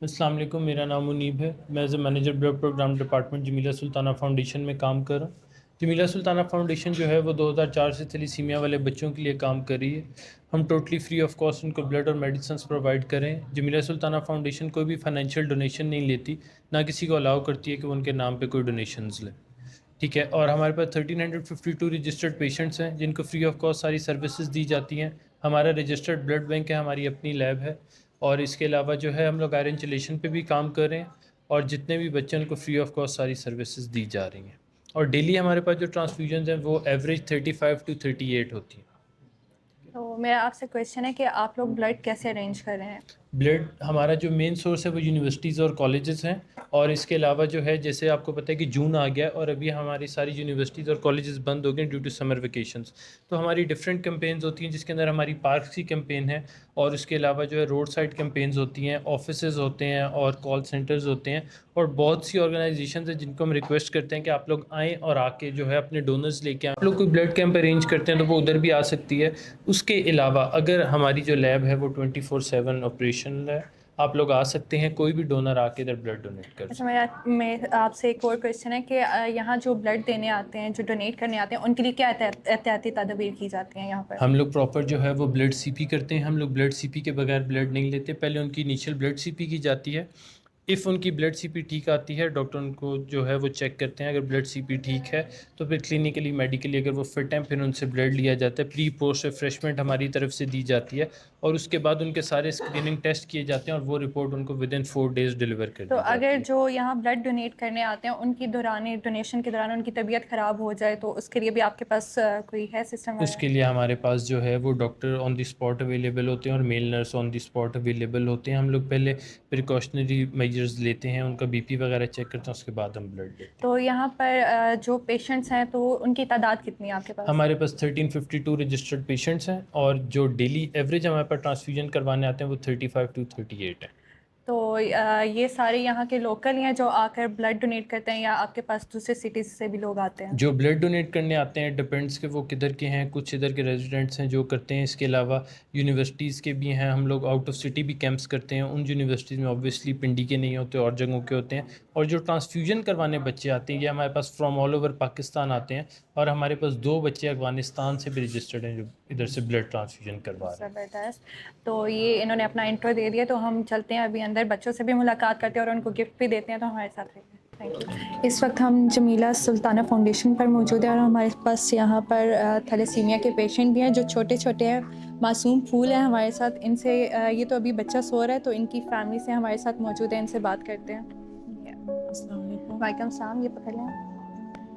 अस्सलाम वालेकुम, मेरा नाम मुनीब है। मैं as a manager blood program department Jamila Sultana foundation में काम कर रहा हूँ। जमीला सुल्ताना फाउंडेशन जो है वो 2004 से थैलेसीमिया वाले बच्चों के लिए काम कर रही है। हम टोटली फ्री ऑफ कॉस्ट उनको ब्लड और मेडिसिन प्रोवाइड करें। जमीला सुल्ताना फाउंडेशन कोई भी फाइनेंशियल डोनेशन नहीं लेती, ना किसी को अलाउ करती है कि वो उनके नाम पे कोई डोनेशंस लें, ठीक है। और हमारे पास 1352 रजिस्टर्ड पेशेंट्स हैं जिनको फ्री ऑफ कॉस्ट सारी सर्विसेज दी जाती हैं। हमारा रजिस्टर्ड ब्लड बैंक है, हमारी अपनी लैब है, और इसके अलावा जो है हम लोग आयरन चिलेशन पे भी काम कर रहे हैं, और जितने भी बच्चे उनको फ्री ऑफ कॉस्ट सारी सर्विसेज दी जा रही हैं। और डेली हमारे पास जो ट्रांसफ्यूजन हैं वो एवरेज 35 to 38 होती हैं। तो मेरा आपसे क्वेश्चन है कि आप लोग ब्लड कैसे अरेंज कर रहे हैं? ब्लड हमारा जो मेन सोर्स है वो यूनिवर्सिटीज़ और कॉलेजेस हैं, और इसके अलावा जो है जैसे आपको पता है कि जून आ गया और अभी हमारी सारी यूनिवर्सिटीज़ और कॉलेजेस बंद हो गए ड्यू टू समर वेकेशंस। तो हमारी डिफरेंट कैंपेन्स होती हैं जिसके अंदर हमारी पार्क्स की कैंपेन है, और उसके अलावा जो है रोड साइड कैंपेन्स होती हैं, ऑफिसेज होते हैं और कॉल सेंटर्स होते हैं, और बहुत सी ऑर्गेनाइजेशन है जिनको हम रिक्वेस्ट करते हैं कि आप लोग आएँ और आके जो है अपने डोनर्स लेके आएँ। आप लोग कोई ब्लड कैंप अरेंज करते हैं तो वो उधर भी आ सकती है। उसके अलावा अगर हमारी जो लैब है वो 24/7 ऑपरेशन है, आप लोग आ सकते हैं, कोई भी डोनर आके इधर ब्लड डोनेट कर। अच्छा, मेरा आपसे एक और क्वेश्चन है कि यहाँ जो ब्लड देने आते हैं, जो डोनेट करने आते हैं, उनके लिए क्या एहतियाती तदाबीर की जाती हैं यहाँ पर? हम लोग प्रॉपर जो है वो ब्लड सीपी करते हैं। हम लोग ब्लड सीपी के बगैर ब्लड नहीं लेते। पहले उनकी इनिशियल ब्लड सीपी की जाती है। इफ़ उनकी ब्लड सीपी ठीक आती है, डॉक्टर उनको जो है वो चेक करते हैं। अगर ब्लड सीपी ठीक है तो फिर क्लिनिकली मेडिकली अगर वो फिट हैं फिर उनसे ब्लड लिया जाता है। प्री पोस्ट रिफ्रेशमेंट हमारी तरफ से दी जाती है, और उसके बाद उनके सारे स्क्रीनिंग टेस्ट किए जाते हैं और वो रिपोर्ट उनको विदिन 4 days डिलीवर कर दी तो जाती अगर है। जो यहाँ ब्लड डोनेट करने आते हैं उनकी डोनेशन के दौरान उनकी तबीयत ख़राब हो जाए तो उसके लिए भी आपके पास कोई है सिस्टम? उसके लिए हमारे पास जो है वो doctor on the spot available होते हैं और male nurse on the spot available होते हैं। हम लोग पहले प्रिकॉशनरी मेजर्स लेते हैं, उनका बीपी वगैरह चेक करते हैं, उसके बाद हम ब्लड लेते हैं। तो यहाँ पर जो पेशेंट्स हैं तो उनकी तादाद कितनी है आपके पास? हमारे पास 1352 रजिस्टर्ड पेशेंट्स हैं, और जो डेली एवरेज हमारे पास ट्रांसफ्यूजन करवाने आते हैं वो 35 to 38 है। तो ये सारे यहाँ के लोकल हैं जो आकर ब्लड डोनेट करते हैं, या आपके पास दूसरे सिटीज़ से भी लोग आते हैं? जो ब्लड डोनेट करने आते हैं डिपेंड्स कि वो किधर के हैं, कुछ इधर के रेजिडेंट्स हैं जो करते हैं। इसके अलावा यूनिवर्सिटीज़ के भी हैं। हम लोग आउट ऑफ सिटी भी कैंप्स करते हैं। उन यूनिवर्सिटीज़ में ऑब्वियसली पिंडी के नहीं होते और जगहों के होते हैं। और जो ट्रांसफ्यूजन करवाने बच्चे आते हैं ये हमारे पास फ्रॉम ऑल ओवर पाकिस्तान आते हैं, और हमारे पास 2 बच्चे अफगानिस्तान से भी रजिस्टर्ड हैं जो इधर से ब्लड ट्रांसफ्यूजन करवा रहे हैं। ज़बरदस्त। तो ये इन्होंने अपना इंट्रो दे दिया, तो हम चलते हैं अभी अंदर, बच्चों से भी मुलाकात करते हैं और उनको गिफ्ट भी देते हैं। तो हमारे साथ रहिए। Thank you. इस वक्त हम जमीला सुल्ताना फाउंडेशन पर मौजूद हैं और हमारे पास यहाँ पर थैलेसीमिया के पेशेंट भी हैं जो छोटे छोटे हैं, मासूम फूल हैं हमारे साथ। इनसे ये तो अभी बच्चा सो रहा है, तो इनकी फैमिली से हमारे साथ मौजूद है, इनसे बात करते हैं। वालेकुम सलाम। ये पकड़ लें।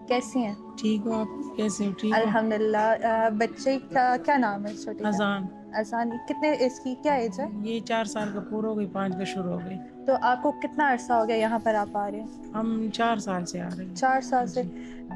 कैसी हैं? ठीक हो आप? कैसे हो? ठीक हो? अल्हम्दुलिल्लाह। बच्चे का क्या नाम है? छोटे अजान। अजान। कितने, इसकी क्या एज है? ये 4 साल का पूरा हो गई, 5 का शुरू हो गई। तो आपको कितना अरसा हो गया यहाँ पर आप आ रहे हैं? हम 4 साल से आ रहे हैं। 4 साल से।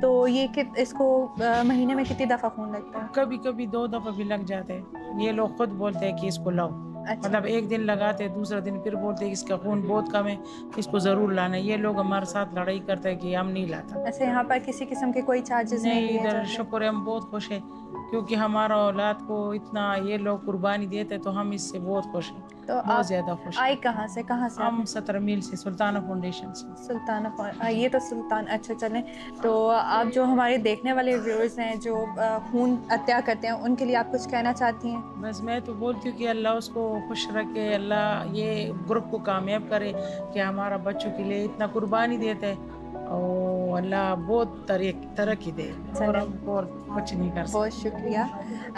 तो ये इसको महीने में कितनी दफ़ा खून लगता है? कभी कभी 2 दफ़ा भी लग जाते हैं। ये लोग खुद बोलते हैं कि इसको लाओ। अच्छा। मतलब एक दिन लगाते हैं, दूसरा दिन फिर बोलते हैं कि इसका खून बहुत कम है, इसको ज़रूर लाना है। ये लोग हमारे साथ लड़ाई करते हैं कि हम नहीं लाता। ऐसे यहाँ पर किसी किस्म के कोई चार्जेस नहीं, लिए इधर जाते? शुक्र है, हम बहुत खुश हैं क्योंकि हमारा औलाद को इतना ये लोग कुर्बानी देते हैं, तो हम इससे बहुत खुश हैं। तो बहुत ज़्यादा खुश। आए कहाँ से? हम 17 मील से, सुल्ताना फाउंडेशन से। सुल्ताना ये तो सुल्तान। अच्छा चलें, तो आप जो हमारे देखने वाले व्यूअर्स हैं जो खून अत्या करते हैं, उनके लिए आप कुछ कहना चाहती हैं? बस मैं तो बोलती हूँ कि अल्लाह उसको खुश रखे, अल्लाह ये ग्रुप को कामयाब करे कि हमारा बच्चों के लिए इतना कुर्बानी देता है, और अल्लाह बहुत तरक्की दे और हम और कुछ नहीं कर सकते। बहुत शुक्रिया।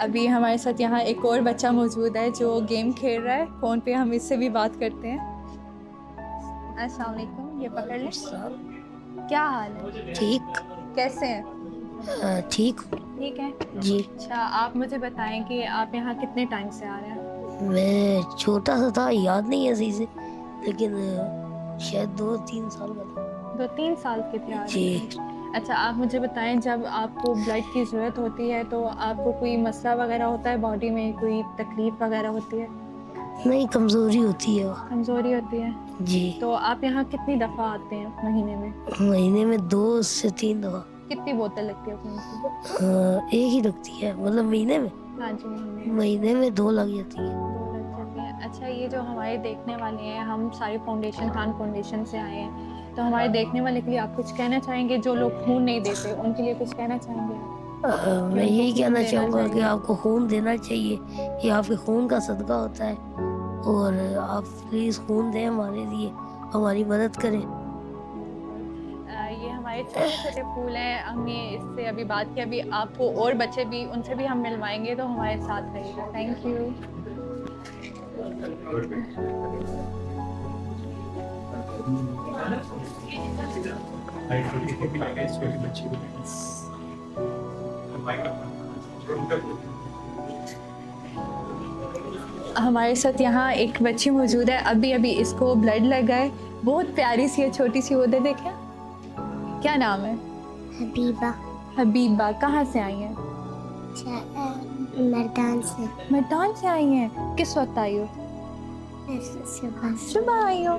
अभी हमारे साथ यहाँ एक और बच्चा मौजूद है जो गेम खेल रहा है फ़ोन पे, हम इससे भी बात करते हैं। अस्सलाम वालेकुम, ये पकड़ लें। क्या हाल है? ठीक। कैसे हैं? ठीक। ठीक है जी। अच्छा, आप मुझे बताएं कि आप यहाँ कितने टाइम से आ रहे हैं? मैं छोटा सा था, याद नहीं है सही से, लेकिन शायद 2-3 साल का था। 2-3 साल के थे आप? जी। अच्छा, आप मुझे बताएं, जब आपको ब्लड की ज़रूरत होती है तो आपको कोई मसला वगैरह होता है बॉडी में, कोई तकलीफ़ वगैरह होती है? नहीं, कमज़ोरी होती है। कमज़ोरी होती है जी। तो आप यहाँ कितनी दफ़ा आते हैं महीने में? महीने में 2 से 3 दफ़ा। कितनी बोतल लगती है खून की? एक ही लगती है, मतलब महीने में? हाँ जी, महीने में। महीने में 2 लग जाती है। 2 लग जाती हैं। अच्छा, ये जो हमारे देखने वाले हैं, हम सारी फाउंडेशन, खान फाउंडेशन से आए हैं, तो हमारे देखने वाले के लिए आप कुछ कहना चाहेंगे? जो लोग खून नहीं देते उनके लिए कुछ कहना चाहेंगे आप? मैं यही कहना देना चाहूँगा कि चाहिए। आपको खून देना चाहिए, ये आपके खून का सदका होता है, और आप प्लीज़ खून दें हमारे लिए, हमारी मदद करें। ये हमारे छोटे-छोटे फूल हैं, हमने इससे अभी बात की, अभी आपको और बच्चे भी, उनसे भी हम मिलवाएँगे, तो हमारे साथ रहिएगा। Thank you. हमारे साथ यहाँ एक बच्ची मौजूद है, अभी अभी इसको ब्लड लगा है, बहुत प्यारी सी है, छोटी सी, उधर देखिए। क्या नाम है? हबीबा। हबीबा, कहाँ से आई हैं? मर्दान से। मर्दान से आई हैं? किस वक्त आई हो? सुबह आई हो।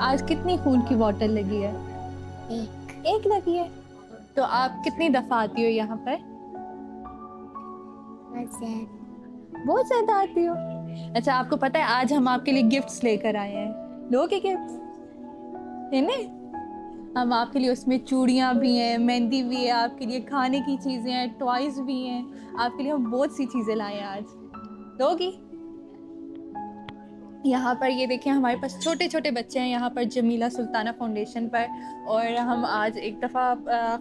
आज कितनी खून की बोतल लगी है? एक लगी है। तो आप कितनी दफ़ा आती हो यहाँ पर? बहुत ज़्यादा आती हो। अच्छा, आपको पता है आज हम आपके लिए गिफ्ट्स लेकर आए हैं। लोगे गिफ्ट्स? इन्हें हम आपके लिए, उसमें चूड़ियाँ भी हैं, मेहंदी भी है, आपके लिए खाने की चीज़ें हैं, टॉयज़ भी हैं, आपके लिए हम बहुत सी चीज़ें लाए हैं आज। लोगी? यहाँ पर ये देखिए, हमारे पास छोटे छोटे बच्चे हैं यहाँ पर जमीला सुल्ताना फाउंडेशन पर, और हम आज एक दफ़ा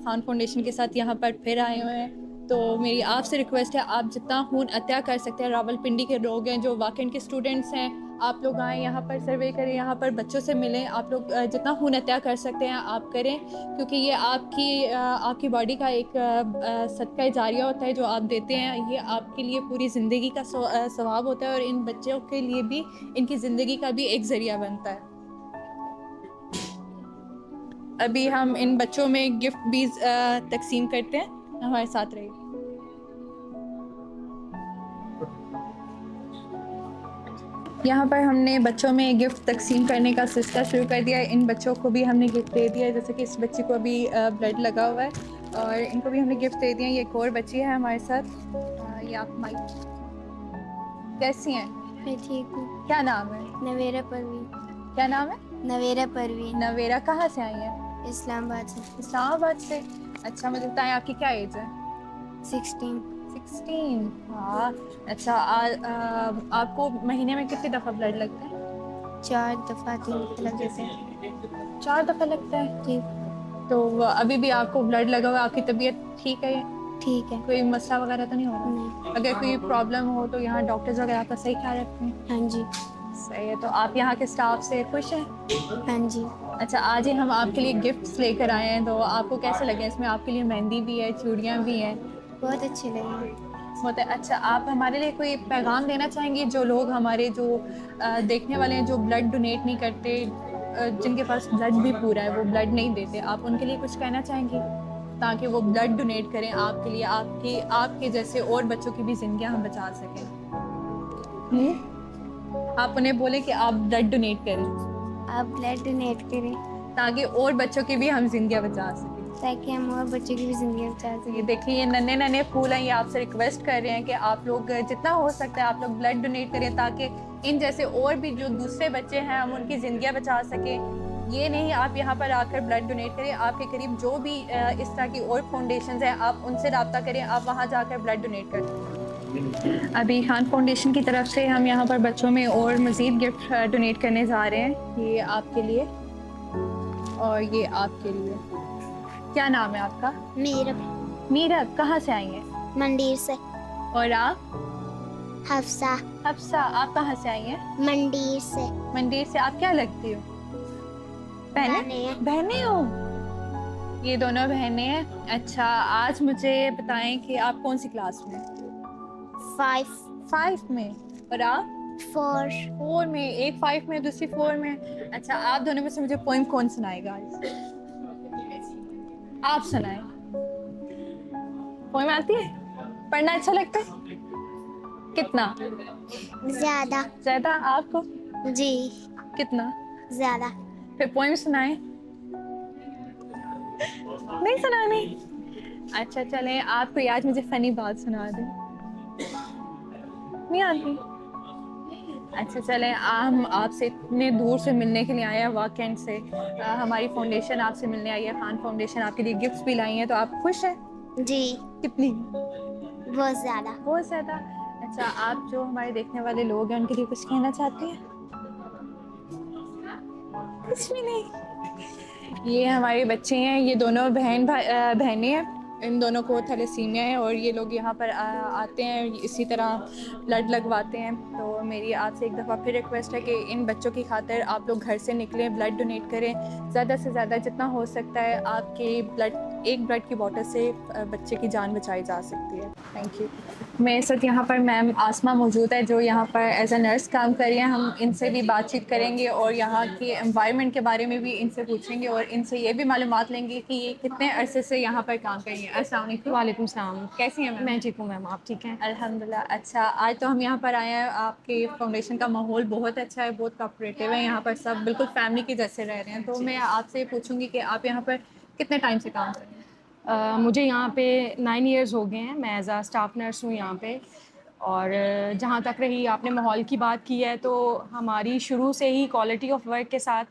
खान फाउंडेशन के साथ यहाँ पर फिर आए हुए हैं। तो मेरी आपसे रिक्वेस्ट है, आप जितना खून अता कर सकते हैं, रावलपिंडी के लोग हैं जो वाकई के स्टूडेंट्स हैं, आप लोग आएँ यहाँ पर, सर्वे करें, यहाँ पर बच्चों से मिलें, आप लोग जितना खून अता कर सकते हैं आप करें, क्योंकि ये आपकी बॉडी का एक सदका जारिया होता है जो आप देते हैं, ये आपके लिए पूरी ज़िंदगी का सवाब होता है, और इन बच्चों के लिए भी इनकी ज़िंदगी का भी एक ज़रिया बनता है। अभी हम इन बच्चों में गिफ्ट भी तकसीम करते हैं, हमारे साथ रहिए। यहाँ पर हमने बच्चों में गिफ्ट तकसीम करने का सिलसिला शुरू कर दिया है। इन बच्चों को भी हमने गिफ्ट दे दिया है, जैसे कि इस बच्ची को अभी ब्लड लगा हुआ है, और इनको भी हमने गिफ्ट दे दिया है। ये एक और बच्ची है हमारे साथ, ये आप माइक। कैसी हैं? मैं ठीक हूँ। क्या नाम है? नवेरा परवीन। क्या नाम है? नवेरा परवीन। नवेरा, कहाँ से आई हैं? इस्लामाबाद से। इस्लामाबाद से। अच्छा, मुझे बताएं आपकी क्या एज है? 16। हाँ। अच्छा, आपको महीने में कितनी दफ़ा ब्लड लगता है? 4 दफ़ा 3 दफ़ा लग जाते हैं। 4 दफ़ा लगता है? जी। तो अभी भी आपको ब्लड लगा हुआ, आपकी तबीयत ठीक है? ठीक है। कोई मसला वगैरह तो नहीं हो रहा? नहीं। अगर कोई प्रॉब्लम हो तो यहाँ डॉक्टर्स वगैरह आपका सही ख्याल रखते हैं? हाँ जी। सही है। तो आप यहाँ के स्टाफ से खुश हैं? हाँ जी। अच्छा, आज ही हम आपके लिए गिफ्ट्स लेकर आए हैं, तो आपको कैसे लगे? इसमें आपके लिए मेहंदी भी है, चूड़ियाँ भी हैं। बहुत अच्छे लगे। बहुत है। अच्छा, आप हमारे लिए कोई पैगाम देना चाहेंगे? जो लोग हमारे जो देखने वाले हैं, जो ब्लड डोनेट नहीं करते, जिनके पास ब्लड भी पूरा है, वो ब्लड नहीं देते, आप उनके लिए कुछ कहना चाहेंगे ताकि वो ब्लड डोनेट करें आपके लिए, आपके जैसे और बच्चों की भी ज़िंदगियां हम बचा सकें? आप उन्हें बोले कि आप ब्लड डोनेट करें, आप ब्लड डोनेट करें ताकि और बच्चों की भी हम जिंदगियां बचा सकें, ताकि हम और बच्चों की भी ज़िंदगी बचा सकें। ये देखिए, ये नन्हे नन्हे फूल हैं, ये आपसे रिक्वेस्ट कर रहे हैं कि आप लोग जितना हो सकता है आप लोग ब्लड डोनेट करें, ताकि इन जैसे और भी जो दूसरे बच्चे हैं हम उनकी ज़िंदगियां बचा सकें। ये नहीं आप यहाँ पर आकर ब्लड डोनेट करें, आपके करीब जो भी इस तरह की और फाउंडेशंस हैं आप उनसे रब्ता करें, आप वहाँ जाकर ब्लड डोनेट करें। अभी खान फाउंडेशन की तरफ से हम यहाँ पर बच्चों में और मज़ीद गिफ्ट डोनेट करने जा रहे हैं। ये आपके लिए और ये आपके लिए। क्या नाम है आपका? मीरब। मीरब, कहाँ से आई हैं? मंदिर से। और आप? हफ्सा। हफ्सा, आप कहाँ से आई हैं? मंदिर से। मंदिर से। आप क्या लगती हो? बहनें। बहनें हो? ये दोनों बहनें हैं। अच्छा, आज मुझे बताएं कि आप कौन सी क्लास में? 5 में। और आप? 4 में। एक 5 में, दूसरी 4 में। अच्छा, आप दोनों में से मुझे पोएम कौन सुनाएगा आज? आप सुनाएं। पोएम आती है? पढ़ना अच्छा लगता है? कितना? ज्यादा। ज्यादा। आपको? जी। कितना? ज्यादा। फिर पोएम सुनाएं। नहीं सुनानी? अच्छा चलें, आप कोई आज मुझे फनी बात सुना दें। नहीं आती? अच्छा चलें, हम आपसे इतने दूर से मिलने के लिए आए हैं वाकई से। हमारी फाउंडेशन आपसे मिलने आई है, खान फाउंडेशन आपके लिए गिफ्ट्स भी लाई हैं, तो आप खुश हैं? जी। कितनी? बहुत ज्यादा। बहुत ज़्यादा। अच्छा, आप जो हमारे देखने वाले लोग हैं उनके लिए कुछ कहना चाहती हैं? कुछ भी नहीं। ये हमारे बच्चे हैं, ये दोनों बहनें हैं। इन दोनों को थैलेसीमिया है और ये लोग यहाँ पर आते हैं, इसी तरह ब्लड लगवाते हैं। तो मेरी आपसे एक दफ़ा फिर रिक्वेस्ट है कि इन बच्चों की खातिर आप लोग घर से निकलें, ब्लड डोनेट करें। ज़्यादा से ज़्यादा जितना हो सकता है आपके एक ब्लड की बोतल से बच्चे की जान बचाई जा सकती है। Thank you. मेरे साथ यहाँ पर मैम आसमा मौजूद है जो यहाँ पर एज अ नर्स काम कर रही हैं। हम इनसे भी बातचीत करेंगे और यहाँ के एनवायरनमेंट के बारे में भी इनसे पूछेंगे और इनसे ये भी मालूमात लेंगे कि ये कितने अरसे से यहाँ पर काम कर रही हैं। अस्सलाम वालेकुम। वालेकुम सलाम। कैसी हैं मैम? मैं ठीक हूँ मैम, आप ठीक हैं? अल्हम्दुलिल्लाह। अच्छा, आज तो हम यहाँ पर आए हैं, आपके फाउंडेशन का माहौल बहुत अच्छा है, बहुत कोऑपरेटिव है। यहाँ पर सब बिल्कुल फैमिली के जैसे रह रहे हैं। तो मैं आपसे पूछूंगी कि आप यहाँ पर कितने टाइम से काम कर रहे हैं? मुझे यहाँ पे 9 इयर्स हो गए हैं। मैं एज आ स्टाफ नर्स हूँ यहाँ पे। और जहाँ तक रही आपने माहौल की बात की है, तो हमारी शुरू से ही क्वालिटी ऑफ वर्क के साथ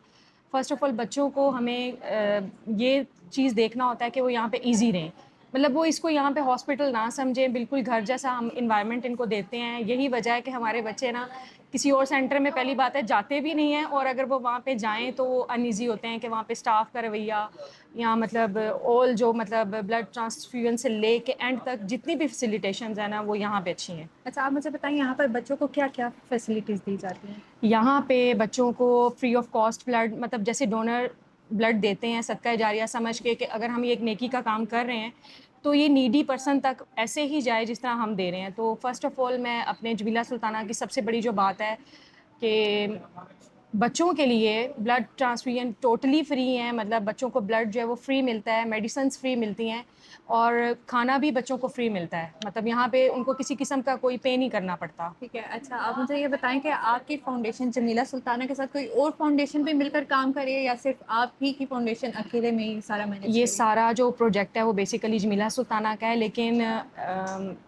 फ़र्स्ट ऑफ़ ऑल बच्चों को हमें ये चीज़ देखना होता है कि वो यहाँ पे इजी रहें। मतलब वो इसको यहाँ पे हॉस्पिटल ना समझें, बिल्कुल घर जैसा हम इन्वायरमेंट इनको देते हैं। यही वजह है कि हमारे बच्चे ना किसी और सेंटर में पहली बात है जाते भी नहीं हैं, और अगर वो वहाँ पे जाएँ तो वो अनईज़ी होते हैं कि वहाँ पे स्टाफ का रवैया या मतलब ऑल जो मतलब ब्लड ट्रांसफ्यूजन से ले के एंड तक जितनी भी फैसिलिटेशंस हैं ना वो यहाँ पे अच्छी हैं। अच्छा, आप मुझे बताइए यहाँ पर बच्चों को क्या क्या फैसिलिटीज़ दी जाती हैं? यहाँ पे बच्चों को फ्री ऑफ कॉस्ट ब्लड, मतलब जैसे डोनर ब्लड देते हैं सदका जारिया समझ के कि अगर हम ये एक नेकी का काम कर रहे हैं तो ये नीडी पर्सन तक ऐसे ही जाए जिस तरह हम दे रहे हैं। तो फ़र्स्ट ऑफ़ ऑल मैं अपने जमीला सुल्ताना की सबसे बड़ी जो बात है कि बच्चों के लिए ब्लड ट्रांसफ्यूजन टोटली फ्री हैं। मतलब बच्चों को ब्लड जो है वो फ्री मिलता है, मेडिसिन्स फ्री मिलती हैं और खाना भी बच्चों को फ्री मिलता है। मतलब यहाँ पे उनको किसी किस्म का कोई पे नहीं करना पड़ता। ठीक है। अच्छा, आप मुझे ये बताएं कि आपकी फाउंडेशन जमीला सुल्ताना के साथ कोई और फाउंडेशन भी मिलकर काम करे या सिर्फ आप ही की फाउंडेशन अकेले में ही सारा मैनेज? ये सारा जो प्रोजेक्ट है वो बेसिकली जमीला सुल्ताना का है, लेकिन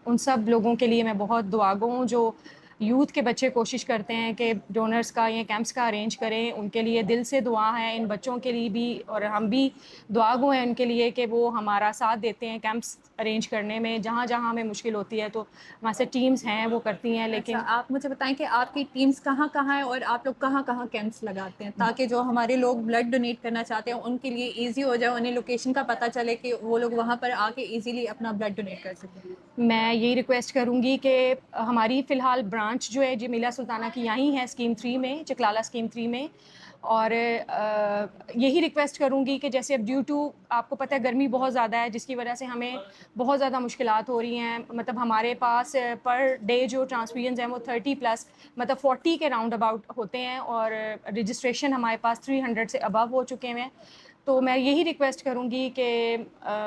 उन सब लोगों के लिए मैं बहुत दुआगो हूँ जो यूथ के बच्चे कोशिश करते हैं कि डोनर्स का या कैंप्स का अरेंज करें। उनके लिए दिल से दुआ है, इन बच्चों के लिए भी, और हम भी दुआगो हैं उनके लिए कि वो हमारा साथ देते हैं कैंप्स अरेंज करने में। जहाँ जहाँ हमें मुश्किल होती है तो वहाँ से टीम्स हैं वो करती हैं। लेकिन अच्छा, आप मुझे बताएं कि आपकी टीम्स कहाँ कहाँ हैं और आप लोग कहाँ कहाँ कैंप्स लगाते हैं ताकि जो हमारे लोग ब्लड डोनेट करना चाहते हैं उनके लिए ईजी हो जाए, उन्हें लोकेशन का पता चले कि वो लोग वहाँ पर आके ईजीली अपना ब्लड डोनेट कर सकें। मैं यही रिक्वेस्ट करूँगी कि हमारी फ़िलहाल ब्रांच जो है जमीला सुल्ताना की यहीं है स्कीम 3 में, चकलाला स्कीम 3 में। और यही रिक्वेस्ट करूँगी कि जैसे अब ड्यू टू आपको पता है गर्मी बहुत ज़्यादा है जिसकी वजह से हमें बहुत ज़्यादा मुश्किलात हो रही हैं। मतलब हमारे पास पर डे जो ट्रांसफ्यूजन्स हैं वो 30+ मतलब 40 के राउंड अबाउट होते हैं और रजिस्ट्रेशन हमारे पास 300 से अबव हो चुके हैं। तो मैं यही रिक्वेस्ट करूँगी कि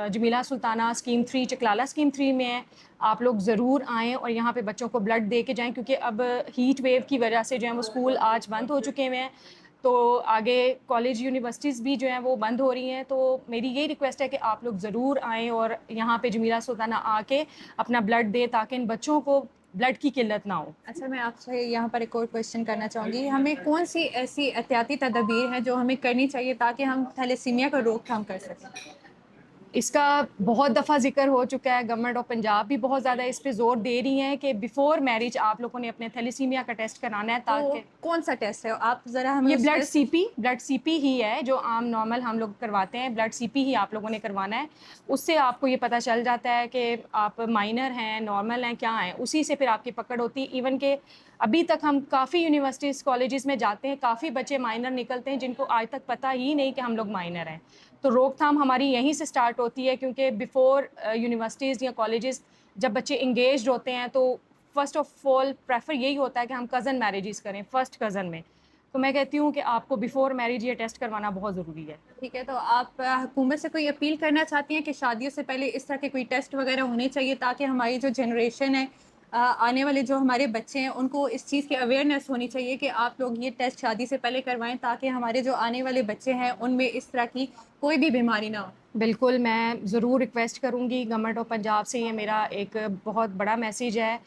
जमीला सुल्ताना स्कीम 3 चकलाला स्कीम 3 में है, आप लोग ज़रूर आएँ और यहाँ पे बच्चों को ब्लड दे के जाएँ, क्योंकि अब हीट वेव की वजह से जो है वो स्कूल आज बंद हो चुके हुए हैं। तो आगे कॉलेज यूनिवर्सिटीज़ भी जो हैं वो बंद हो रही हैं। तो मेरी यही रिक्वेस्ट है कि आप लोग ज़रूर आएँ और यहाँ पे जमीला सुल्ताना आके अपना ब्लड दें ताकि इन बच्चों को ब्लड की किल्लत ना हो। अच्छा, मैं आपसे यहाँ पर एक और क्वेश्चन करना चाहूँगी, हमें कौन सी ऐसी एहतियाती तदबीर है जो हमें करनी चाहिए ताकि हम थैलेसीमिया का रोकथाम कर सकें? इसका बहुत दफ़ा जिक्र हो चुका है। गवर्नमेंट ऑफ पंजाब भी बहुत ज़्यादा इस पे ज़ोर दे रही है कि बिफ़ोर मैरिज आप लोगों ने अपने थैलेसीमिया का टेस्ट कराना है, ताकि कौन सा टेस्ट है आप ज़रा हमें ये उस ब्लड सीपी ही है जो आम नॉर्मल हम लोग करवाते हैं। ब्लड सीपी ही आप लोगों ने करवाना है। उससे आपको ये पता चल जाता है कि आप माइनर हैं, नॉर्मल हैं, क्या हैं। उसी से फिर आपकी पकड़ होती है। इवन के अभी तक हम काफ़ी यूनिवर्सिटीज़ कॉलेजेस में जाते हैं, काफ़ी बच्चे माइनर निकलते हैं जिनको आज तक पता ही नहीं कि हम लोग माइनर हैं। तो रोकथाम हमारी यहीं से स्टार्ट होती है, क्योंकि बिफ़ोर यूनिवर्सिटीज़ या कॉलेजेस जब बच्चे इंगेज्ड होते हैं तो फ़र्स्ट ऑफ ऑल प्रेफर यही होता है कि हम कज़न मैरिजेस करें, फ़र्स्ट कज़न में। तो मैं कहती हूँ कि आपको बिफ़ोर मैरिज ये टेस्ट करवाना बहुत ज़रूरी है। ठीक है, तो आप हुकूमत से कोई अपील करना चाहती हैं कि शादियों से पहले इस तरह के कोई टेस्ट वगैरह होने चाहिए, ताकि हमारी जो जनरेशन है, आने वाले जो हमारे बच्चे हैं, उनको इस चीज़ की अवेयरनेस होनी चाहिए कि आप लोग ये टेस्ट शादी से पहले करवाएं, ताकि हमारे जो आने वाले बच्चे हैं उनमें इस तरह की कोई भी बीमारी ना हो। बिल्कुल, मैं ज़रूर रिक्वेस्ट करूँगी गवर्नमेंट ऑफ पंजाब से। ये मेरा एक बहुत बड़ा मैसेज है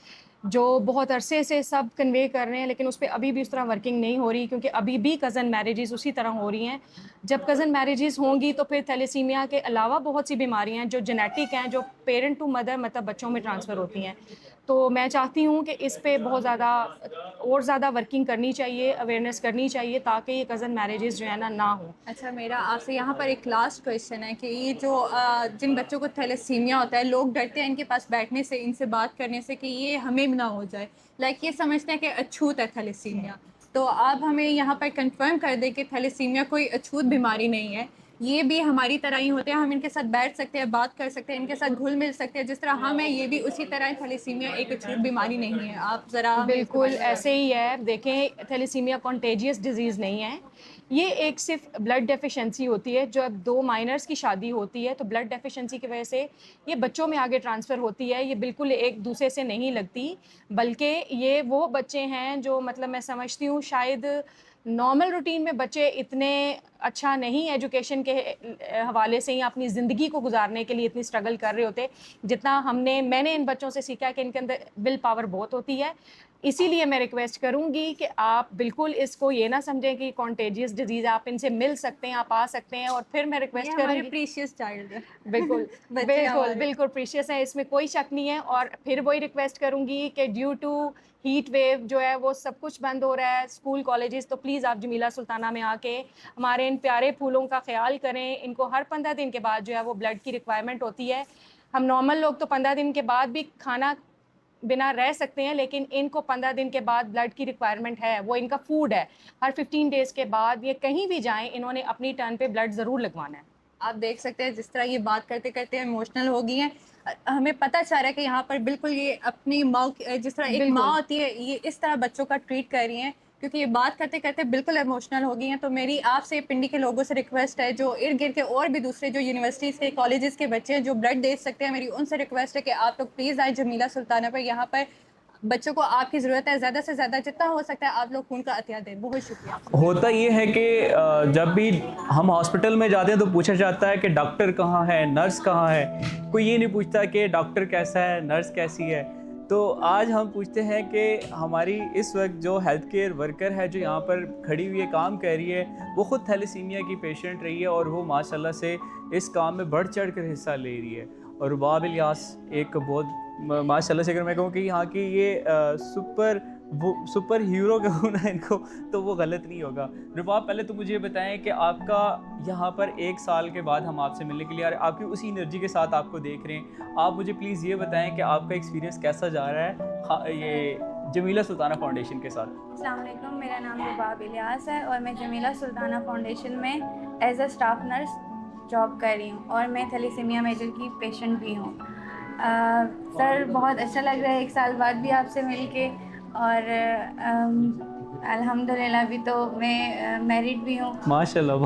जो बहुत अरसे से सब कन्वे कर रहे हैं, लेकिन उस पर अभी भी उस तरह वर्किंग नहीं हो रही, क्योंकि अभी भी कज़न मैरिजेस उसी तरह हो रही हैं। जब कज़न मैरिजेस होंगी तो फिर थैलेसीमिया के अलावा बहुत सी बीमारियां हैं जो जेनेटिक हैं, जो पेरेंट टू मदर मतलब बच्चों में ट्रांसफ़र होती हैं। तो मैं चाहती हूँ कि इस पे बहुत ज़्यादा और ज़्यादा वर्किंग करनी चाहिए, अवेयरनेस करनी चाहिए, ताकि ये कज़न मैरिजेस जो है ना हो। अच्छा, मेरा आपसे यहाँ पर एक लास्ट क्वेश्चन है कि ये जो जिन बच्चों को थैलेसीमिया होता है, लोग डरते हैं इनके पास बैठने से, इनसे बात करने से कि ये हमें ना हो जाए, लाइक ये समझते हैं कि अछूत है थैलेसीमिया। तो आप हमें यहाँ पर कंफर्म कर दें कि थैलेसीमिया कोई अछूत बीमारी नहीं है, ये भी हमारी तरह ही होते हैं। हम इनके साथ बैठ सकते हैं, बात कर सकते हैं, इनके साथ घुल मिल सकते हैं। जिस तरह हम हैं, ये भी उसी तरह। थैलेसीमिया एक अछूत बीमारी नहीं है। आप ज़रा बिल्कुल ऐसे ही है। देखें, थैलेसीमिया कॉन्टेजियस डिजीज़ नहीं है। ये एक सिर्फ ब्लड डेफिशिएंसी होती है। जब दो माइनर्स की शादी होती है तो ब्लड डेफिशिएंसी की वजह से ये बच्चों में आगे ट्रांसफ़र होती है। ये बिल्कुल एक दूसरे से नहीं लगती, बल्कि ये वो बच्चे हैं जो मतलब मैं समझती हूँ शायद नॉर्मल रूटीन में बच्चे इतने अच्छा नहीं एजुकेशन के हवाले से या अपनी ज़िंदगी को गुजारने के लिए इतनी स्ट्रगल कर रहे होते, जितना मैंने इन बच्चों से सीखा कि इनके अंदर विल पावर बहुत होती है। इसीलिए मैं रिक्वेस्ट करूंगी कि आप बिल्कुल इसको ये ना समझें कि कॉन्टेजियस डिजीज़। आप इनसे मिल सकते हैं, आप आ सकते हैं। और फिर मैं रिक्वेस्ट करूंगी, प्रीशियस चाइल्ड है। बिल्कुल बिल्कुल प्रीशियस है, इसमें कोई शक नहीं है। और फिर वही रिक्वेस्ट करूंगी कि ड्यू टू हीट वेव जो है वो सब कुछ बंद हो रहा है, स्कूल कॉलेजेस, तो प्लीज़ आप जमीला सुल्ताना में आके हमारे इन प्यारे फूलों का ख्याल करें। इनको हर 15 दिन के बाद जो है वो ब्लड की रिक्वायरमेंट होती है। हम नॉर्मल लोग तो 15 दिन के बाद भी खाना बिना रह सकते हैं, लेकिन इनको 15 दिन के बाद ब्लड की रिक्वायरमेंट है, वो इनका फूड है। हर 15 डेज़ के बाद ये कहीं भी जाएं, इन्होंने अपनी टर्न पे ब्लड ज़रूर लगवाना है। आप देख सकते हैं जिस तरह ये बात करते करते इमोशनल हो गई हैं। हमें पता चल रहा है कि यहाँ पर बिल्कुल ये अपनी माँ, जिस तरह एक माँ होती है, ये इस तरह बच्चों का ट्रीट कर रही हैं, क्योंकि ये बात करते करते बिल्कुल इमोशनल हो गई हैं। तो मेरी आपसे पिंडी के लोगों से रिक्वेस्ट है, जो इर्द गिर्द के और भी दूसरे जो यूनिवर्सिटीज़ के कॉलेजेस के बच्चे हैं जो ब्लड दे सकते हैं, मेरी उनसे रिक्वेस्ट है कि आप लोग प्लीज़ आए जमीला सुल्ताना पर। यहाँ पर बच्चों को आपकी ज़रूरत है, ज़्यादा से ज़्यादा जितना हो सकता है आप लोग खून का अतिया दें। बहुत शुक्रिया। होता ये है कि जब भी हम हॉस्पिटल में जाते हैं तो पूछा जाता है कि डॉक्टर कहाँ है, नर्स कहाँ है। कोई ये नहीं पूछता कि डॉक्टर कैसा है, नर्स कैसी है। तो आज हम पूछते हैं कि हमारी इस वक्त जो हेल्थ केयर वर्कर है जो यहाँ पर खड़ी हुई है, काम कर रही है, वो ख़ुद थैलेसीमिया की पेशेंट रही है और वो माशाल्लाह से इस काम में बढ़ चढ़ कर हिस्सा ले रही है। और रुबाब इलियास एक बहुत माशाल्लाह से, अगर मैं कहूँ कि यहाँ की ये सुपर हीरो कहूँ ना इनको, तो वो गलत नहीं होगा। रुबाब, पहले तो मुझे बताएं कि आपका यहाँ पर 1 साल के बाद हम आपसे मिलने के लिए आ रहे हैं, आपकी उसी एनर्जी के साथ आपको देख रहे हैं। आप मुझे प्लीज़ ये बताएं कि आपका एक्सपीरियंस कैसा जा रहा है ये जमीला सुल्ताना फाउंडेशन के साथ। अस्सलाम वालेकुम, मेरा नाम रुबाब इलियास है और मैं जमीला सुल्ताना फाउंडेशन में as a staff nurse job कर रही हूँ और मैं थैलेसीमिया मेजर की पेशेंट भी हूँ। सर, बहुत अच्छा लग रहा है 1 साल बाद भी आपसे मिल के, और अल्हम्दुलिल्लाह भी तो मैं मैरिड भी हूँ। माशाल्लाह,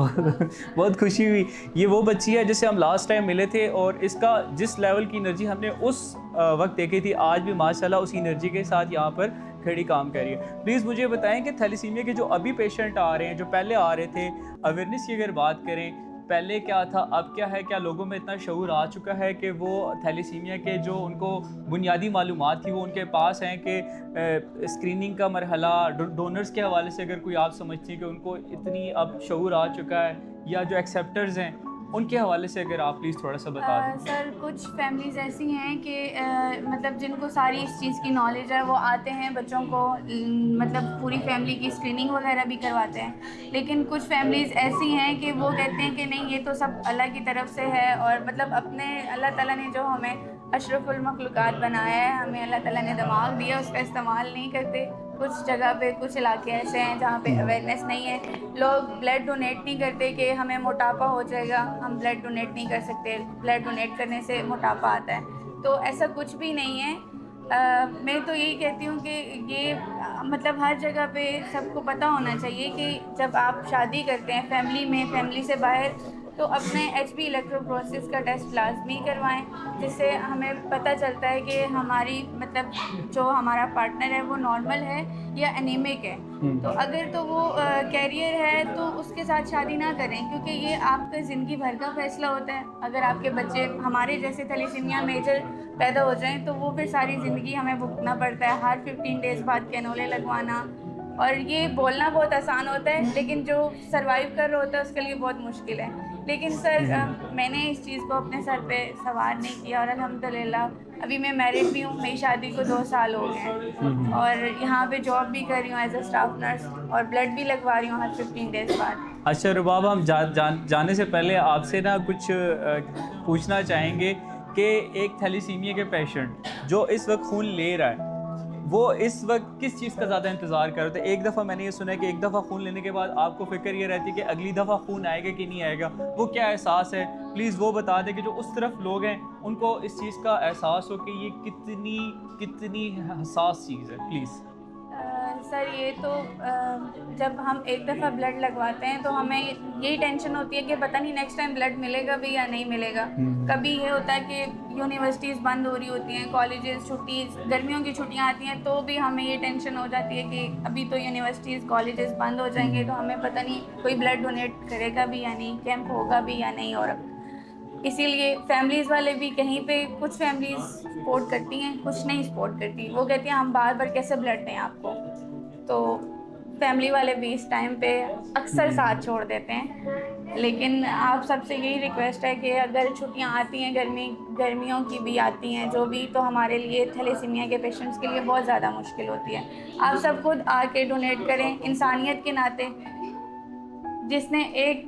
बहुत खुशी हुई। ये वो बच्ची है जिससे हम लास्ट टाइम मिले थे और इसका जिस लेवल की एनर्जी हमने उस वक्त देखी थी, आज भी माशाल्लाह उसी एनर्जी के साथ यहाँ पर खड़ी काम कर रही है। प्लीज़ मुझे बताएं कि थैलेसीमिया के जो अभी पेशेंट आ रहे हैं, जो पहले आ रहे थे, अवेयरनेस की अगर बात करें, पहले क्या था, अब क्या है? क्या लोगों में इतना शऊर आ चुका है कि वो थैलेसीमिया के जो उनको बुनियादी मालूमात थी वो उनके पास हैं कि स्क्रीनिंग का मरहला, डोनर्स के हवाले से अगर कोई आप समझती हैं कि उनको इतनी अब शऊर आ चुका है, या जो एक्सेप्टर्स हैं उनके हवाले से अगर आप प्लीज़ थोड़ा सा बता दें। सर कुछ फैमिलीज़ ऐसी हैं कि मतलब जिनको सारी इस चीज़ की नॉलेज है, वो आते हैं बच्चों को मतलब पूरी फैमिली की स्क्रीनिंग वगैरह भी करवाते हैं। लेकिन कुछ फैमिलीज़ ऐसी हैं कि वो कहते हैं कि नहीं, ये तो सब अल्लाह की तरफ से है, और मतलब अपने अल्लाह ताला ने जो हमें अशरफुल मखलूक़ात बनाया है, हमें अल्लाह ताला ने दिमाग दिया, उसका इस्तेमाल नहीं करते। कुछ जगह पे कुछ इलाके ऐसे हैं जहाँ पे अवेयरनेस नहीं है, लोग ब्लड डोनेट नहीं करते कि हमें मोटापा हो जाएगा, हम ब्लड डोनेट नहीं कर सकते, ब्लड डोनेट करने से मोटापा आता है। तो ऐसा कुछ भी नहीं है। मैं तो यही कहती हूँ कि ये मतलब हर जगह पे सबको पता होना चाहिए कि जब आप शादी करते हैं फैमिली में, फैमिली से बाहर, तो अपने HB इलेक्ट्रोफोरेसिस का टेस्ट लाजमी करवाएं, जिससे हमें पता चलता है कि हमारी मतलब जो हमारा पार्टनर है वो नॉर्मल है या एनीमिक है। तो अगर तो वो कैरियर है तो उसके साथ शादी ना करें, क्योंकि ये आपका ज़िंदगी भर का फ़ैसला होता है। अगर आपके बच्चे हमारे जैसे थैलेसीमिया मेजर पैदा हो जाएं तो वो फिर सारी ज़िंदगी हमें भुगतना पड़ता है, हर 15 डेज़ बाद कैनोले लगवाना। और ये बोलना बहुत आसान होता है, लेकिन जो सर्वाइव कर रहा होता है उसके लिए बहुत मुश्किल है। लेकिन सर मैंने इस चीज़ को अपने सर पे सवार नहीं किया, और अल्हम्दुलिल्लाह अभी मैं मैरिड भी हूँ, मेरी शादी को 2 साल हो गए हैं, और यहाँ पे जॉब भी कर रही हूँ एज अ स्टाफ नर्स, और ब्लड भी लगवा रही हूँ हर 15 डेज़ बाद। अच्छा रुबाब, हम जाने से पहले आपसे ना कुछ पूछना चाहेंगे कि एक थैलेसीमिया के पेशेंट जो इस वक्त खून ले रहा है, वो इस वक्त किस चीज़ का ज़्यादा इंतज़ार कर रहे थे? एक दफ़ा मैंने ये सुना है कि एक दफ़ा खून लेने के बाद आपको फ़िक्र ये रहती है कि अगली दफ़ा खून आएगा कि नहीं आएगा, वो क्या एहसास है? प्लीज़ वो बता दें कि जो उस तरफ लोग हैं उनको इस चीज़ का एहसास हो कि ये कितनी हसास चीज़ है, प्लीज़। सर ये तो जब हम एक दफ़ा ब्लड लगवाते हैं तो हमें यही टेंशन होती है कि पता नहीं नेक्स्ट टाइम ब्लड मिलेगा भी या नहीं मिलेगा। कभी ये होता है कि यूनिवर्सिटीज़ बंद हो रही होती हैं, कॉलेजेस छुट्टी, गर्मियों की छुट्टियां आती हैं, तो भी हमें ये टेंशन हो जाती है कि अभी तो यूनिवर्सिटीज़ कॉलेजेस बंद हो जाएंगे, तो हमें पता नहीं कोई ब्लड डोनेट करेगा भी या नहीं, कैंप होगा भी या नहीं। और इसीलिए फैमिलीज़ वाले भी कहीं पे कुछ फैमिलीज़ सपोर्ट करती हैं, कुछ नहीं सपोर्ट करती। वो कहती हैं हम बार बार कैसे ब्लड दें आपको, तो फैमिली वाले भी इस टाइम पे अक्सर साथ छोड़ देते हैं। लेकिन आप सबसे यही रिक्वेस्ट है कि अगर छुट्टियां आती हैं, गर्मियों की भी आती हैं जो भी, तो हमारे लिए थैलेसीमिया के पेशेंट्स के लिए बहुत ज़्यादा मुश्किल होती है। आप सब खुद आके डोनेट करें, इंसानियत के नाते। जिसने एक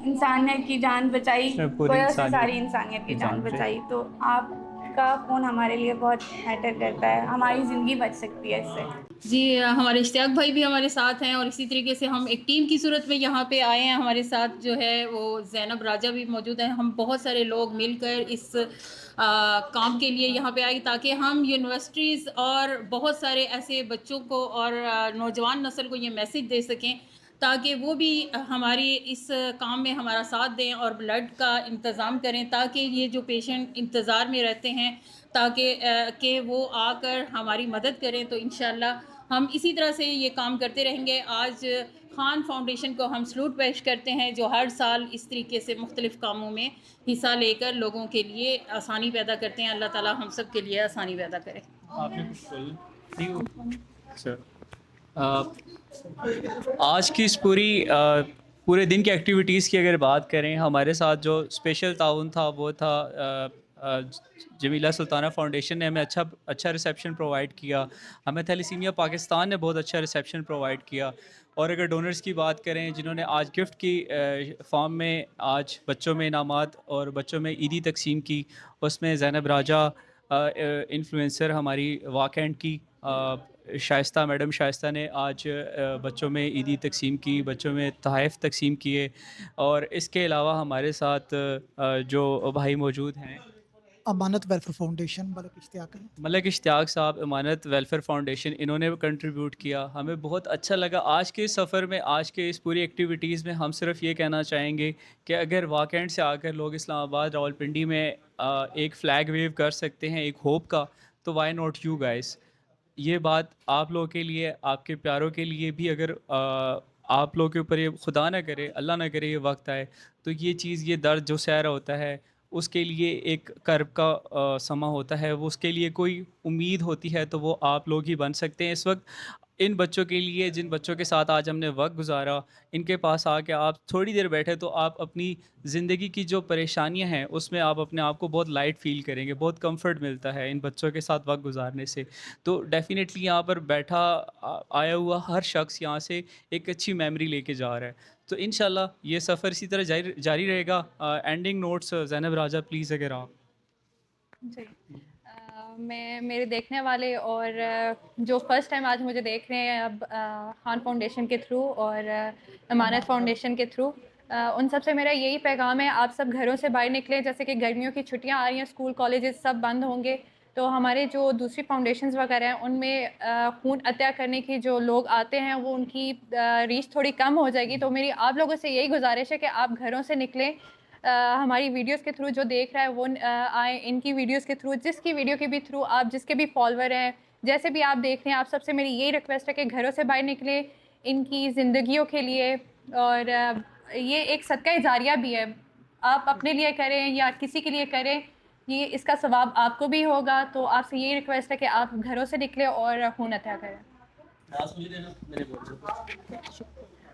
इंसानियत की जान बचाई, गोया से सारी इंसानियत की जान बचाई। तो आपका फ़ोन हमारे लिए बहुत मैटर करता है, हमारी ज़िंदगी बच सकती है इससे। जी, हमारे इश्तियाक भाई भी हमारे साथ हैं, और इसी तरीके से हम एक टीम की सूरत में यहाँ पे आए हैं। हमारे साथ जो है वो ज़ैनब राजा भी मौजूद हैं। हम बहुत सारे लोग मिलकर इस काम के लिए यहाँ पे आए, ताकि हम यूनिवर्सिटीज़ और बहुत सारे ऐसे बच्चों को और नौजवान नस्ल को ये मैसेज दे सकें, ताकि वो भी हमारी इस काम में हमारा साथ दें और ब्लड का इंतज़ाम करें, ताकि ये जो पेशेंट इंतज़ार में रहते हैं ताकि कि वो आकर हमारी मदद करें। तो इंशाल्लाह हम इसी तरह से ये काम करते रहेंगे। आज खान फाउंडेशन को हम सलूट पेश करते हैं, जो हर साल इस तरीके से मुख्तलिफ़ कामों में हिस्सा लेकर लोगों के लिए आसानी पैदा करते हैं। अल्लाह ताला हम सब के लिए आसानी पैदा करे। आपने कुछ अच्छा, आज की इस पूरे दिन की एक्टिविटीज़ की अगर बात करें, हमारे साथ जो स्पेशल ताउन था वो था जमीला सुल्ताना फाउंडेशन ने हमें अच्छा रिसेप्शन प्रोवाइड किया। हमें थैलेसीमिया पाकिस्तान ने बहुत अच्छा रिसेप्शन प्रोवाइड किया। और अगर डोनर्स की बात करें जिन्होंने आज गिफ्ट की फॉर्म में आज बच्चों में इनामात और बच्चों में ईदी तकसीम की, उसमें ज़ैनब राजा इन्फ्लुएंसर हमारी वाकैंड की, शाइस्ता मैडम शाइस्ता ने आज बच्चों में ईदी तकसीम की, बच्चों में तोहफ़े तकसीम किए। और इसके अलावा हमारे साथ जो भाई मौजूद हैं, अमानत वेलफेयर फाउंडेशन मलक इश्तियाक साहब, अमानत वेलफेयर फाउंडेशन, इन्होंने कंट्रीब्यूट किया। हमें बहुत अच्छा लगा आज के सफ़र में, आज के इस पूरी एक्टिविटीज़ में। हम सिर्फ ये कहना चाहेंगे कि अगर वाकैंड से आकर लोग इस्लामाबाद रावलपिंडी में एक फ़्लैग वेव कर सकते हैं एक होप का, तो वाई नॉट यू गाइस। ये बात आप लोगों के लिए, आपके प्यारों के लिए भी, अगर आप लोगों के ऊपर ये खुदा ना करे, अल्लाह ना करे, ये वक्त आए तो ये चीज़, ये दर्द जो सह रहा होता है, उसके लिए एक कर्ब का समा होता है, वो उसके लिए कोई उम्मीद होती है, तो वो आप लोग ही बन सकते हैं। इस वक्त इन बच्चों के लिए, जिन बच्चों के साथ आज हमने वक्त गुजारा, इनके पास आके आप थोड़ी देर बैठे तो आप अपनी ज़िंदगी की जो परेशानियां हैं उसमें आप अपने आप को बहुत लाइट फील करेंगे, बहुत कंफर्ट मिलता है इन बच्चों के साथ वक्त गुजारने से। तो डेफ़िनेटली यहाँ पर बैठा आया हुआ हर शख्स यहाँ से एक अच्छी मेमोरी लेके जा रहा है। तो इंशाल्लाह ये सफ़र इसी तरह जारी जारी रहेगा। Ending notes Zainab Raja please अगर आप। जी मैं मेरे देखने वाले और जो फर्स्ट टाइम आज मुझे देख रहे हैं अब खान फाउंडेशन के थ्रू और अमानत फाउंडेशन के थ्रू, उन सब से मेरा यही पैगाम है, आप सब घरों से बाहर निकलें। जैसे कि गर्मियों की छुट्टियां आ रही हैं, स्कूल कॉलेजेस सब बंद होंगे, तो हमारे जो दूसरी फाउंडेशंस वगैरह हैं उनमें खून अत्या करने की जो लोग आते हैं वो उनकी रीच थोड़ी कम हो जाएगी। तो मेरी आप लोगों से यही गुजारिश है कि आप घरों से निकलें, हमारी वीडियोस के थ्रू जो देख रहा है वो आए, इनकी वीडियोस के थ्रू, जिसकी वीडियो के भी थ्रू आप जिसके भी फॉलोअर हैं, जैसे भी आप देख रहे हैं, आप सबसे मेरी यही रिक्वेस्ट है कि घरों से बाहर निकलें इनकी ज़िंदगियों के लिए। और ये एक सदका जारिया भी है, आप अपने लिए करें या किसी के लिए करें, ये इसका सवाब आपको भी होगा। तो आपसे यही रिक्वेस्ट है कि आप घरों से निकलें और खून अत्या करें।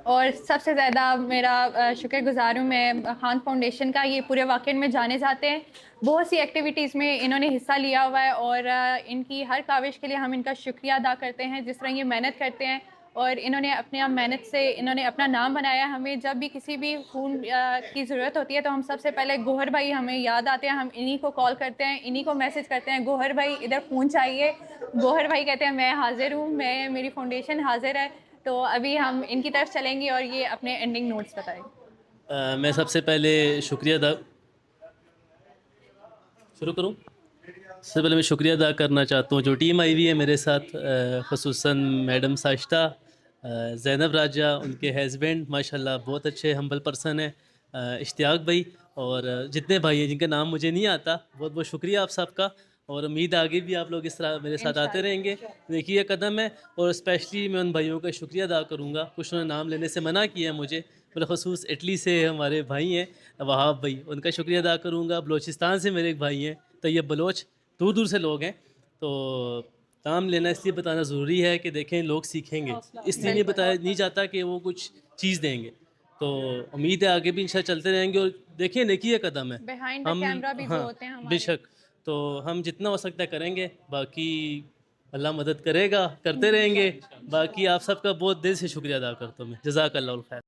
और सबसे ज़्यादा मेरा शुक्रगुज़ार हूँ मैं खान फाउंडेशन का। ये पूरे वाक़ई में जाने जाते हैं, बहुत सी एक्टिविटीज़ में इन्होंने हिस्सा लिया हुआ है और इनकी हर काविश के लिए हम इनका शुक्रिया अदा करते हैं, जिस तरह ये मेहनत करते हैं और इन्होंने अपने आप मेहनत से इन्होंने अपना नाम बनाया। हमें जब भी किसी भी खून की ज़रूरत होती है तो हम सबसे पहले गोहर भाई हमें याद आते हैं, हम इन्हीं को कॉल करते हैं, इन्हीं को मैसेज करते हैं, गोहर भाई इधर खून चाहिए। गोहर भाई कहते हैं मैं हाज़िर हूँ, मेरी फाउंडेशन हाज़िर है। तो अभी हम इनकी तरफ चलेंगे और ये अपने एंडिंग नोट्स बताएं। मैं सबसे पहले शुक्रिया अदा शुरू करूँ। सबसे पहले मैं शुक्रिया अदा करना चाहता हूँ जो टीम आई हुई है मेरे साथ, ख़ुसूसन मैडम साशिता, ज़ैनब राजा, उनके हस्बैंड माशाल्लाह बहुत अच्छे हम्बल पर्सन है, इश्तियाक भाई और जितने भाई हैं जिनका नाम मुझे नहीं आता, बहुत बहुत शुक्रिया आप सबका। और उम्मीद आगे भी आप लोग इस तरह मेरे साथ आते रहेंगे। देखिए ये कदम है और स्पेशली मैं उन भाइयों का शुक्रिया अदा करूँगा, कुछ उन्होंने नाम लेने से मना किया मुझे, बिलखसूस इटली से हमारे भाई हैं वहाब भाई, उनका शुक्रिया अदा करूँगा। बलोचिस्तान से मेरे एक भाई हैं तैयब बलोच, दूर दूर से लोग हैं। तो नाम लेना इसलिए बताना ज़रूरी है कि देखें लोग सीखेंगे, इसलिए नहीं बताया नहीं जाता कि वो कुछ चीज़ देंगे। तो उम्मीद है आगे भी इंशाल्लाह चलते रहेंगे और देखिए नेकी ये कदम है, बिहाइंड द कैमरा भी जो होते हैं हमारे। बेशक, तो हम जितना हो सकता है करेंगे, बाकी अल्लाह मदद करेगा, करते रहेंगे। बाकी आप सबका बहुत दिल से शुक्रिया अदा करता हूँ मैं। जज़ाकल्लाहुल खैर।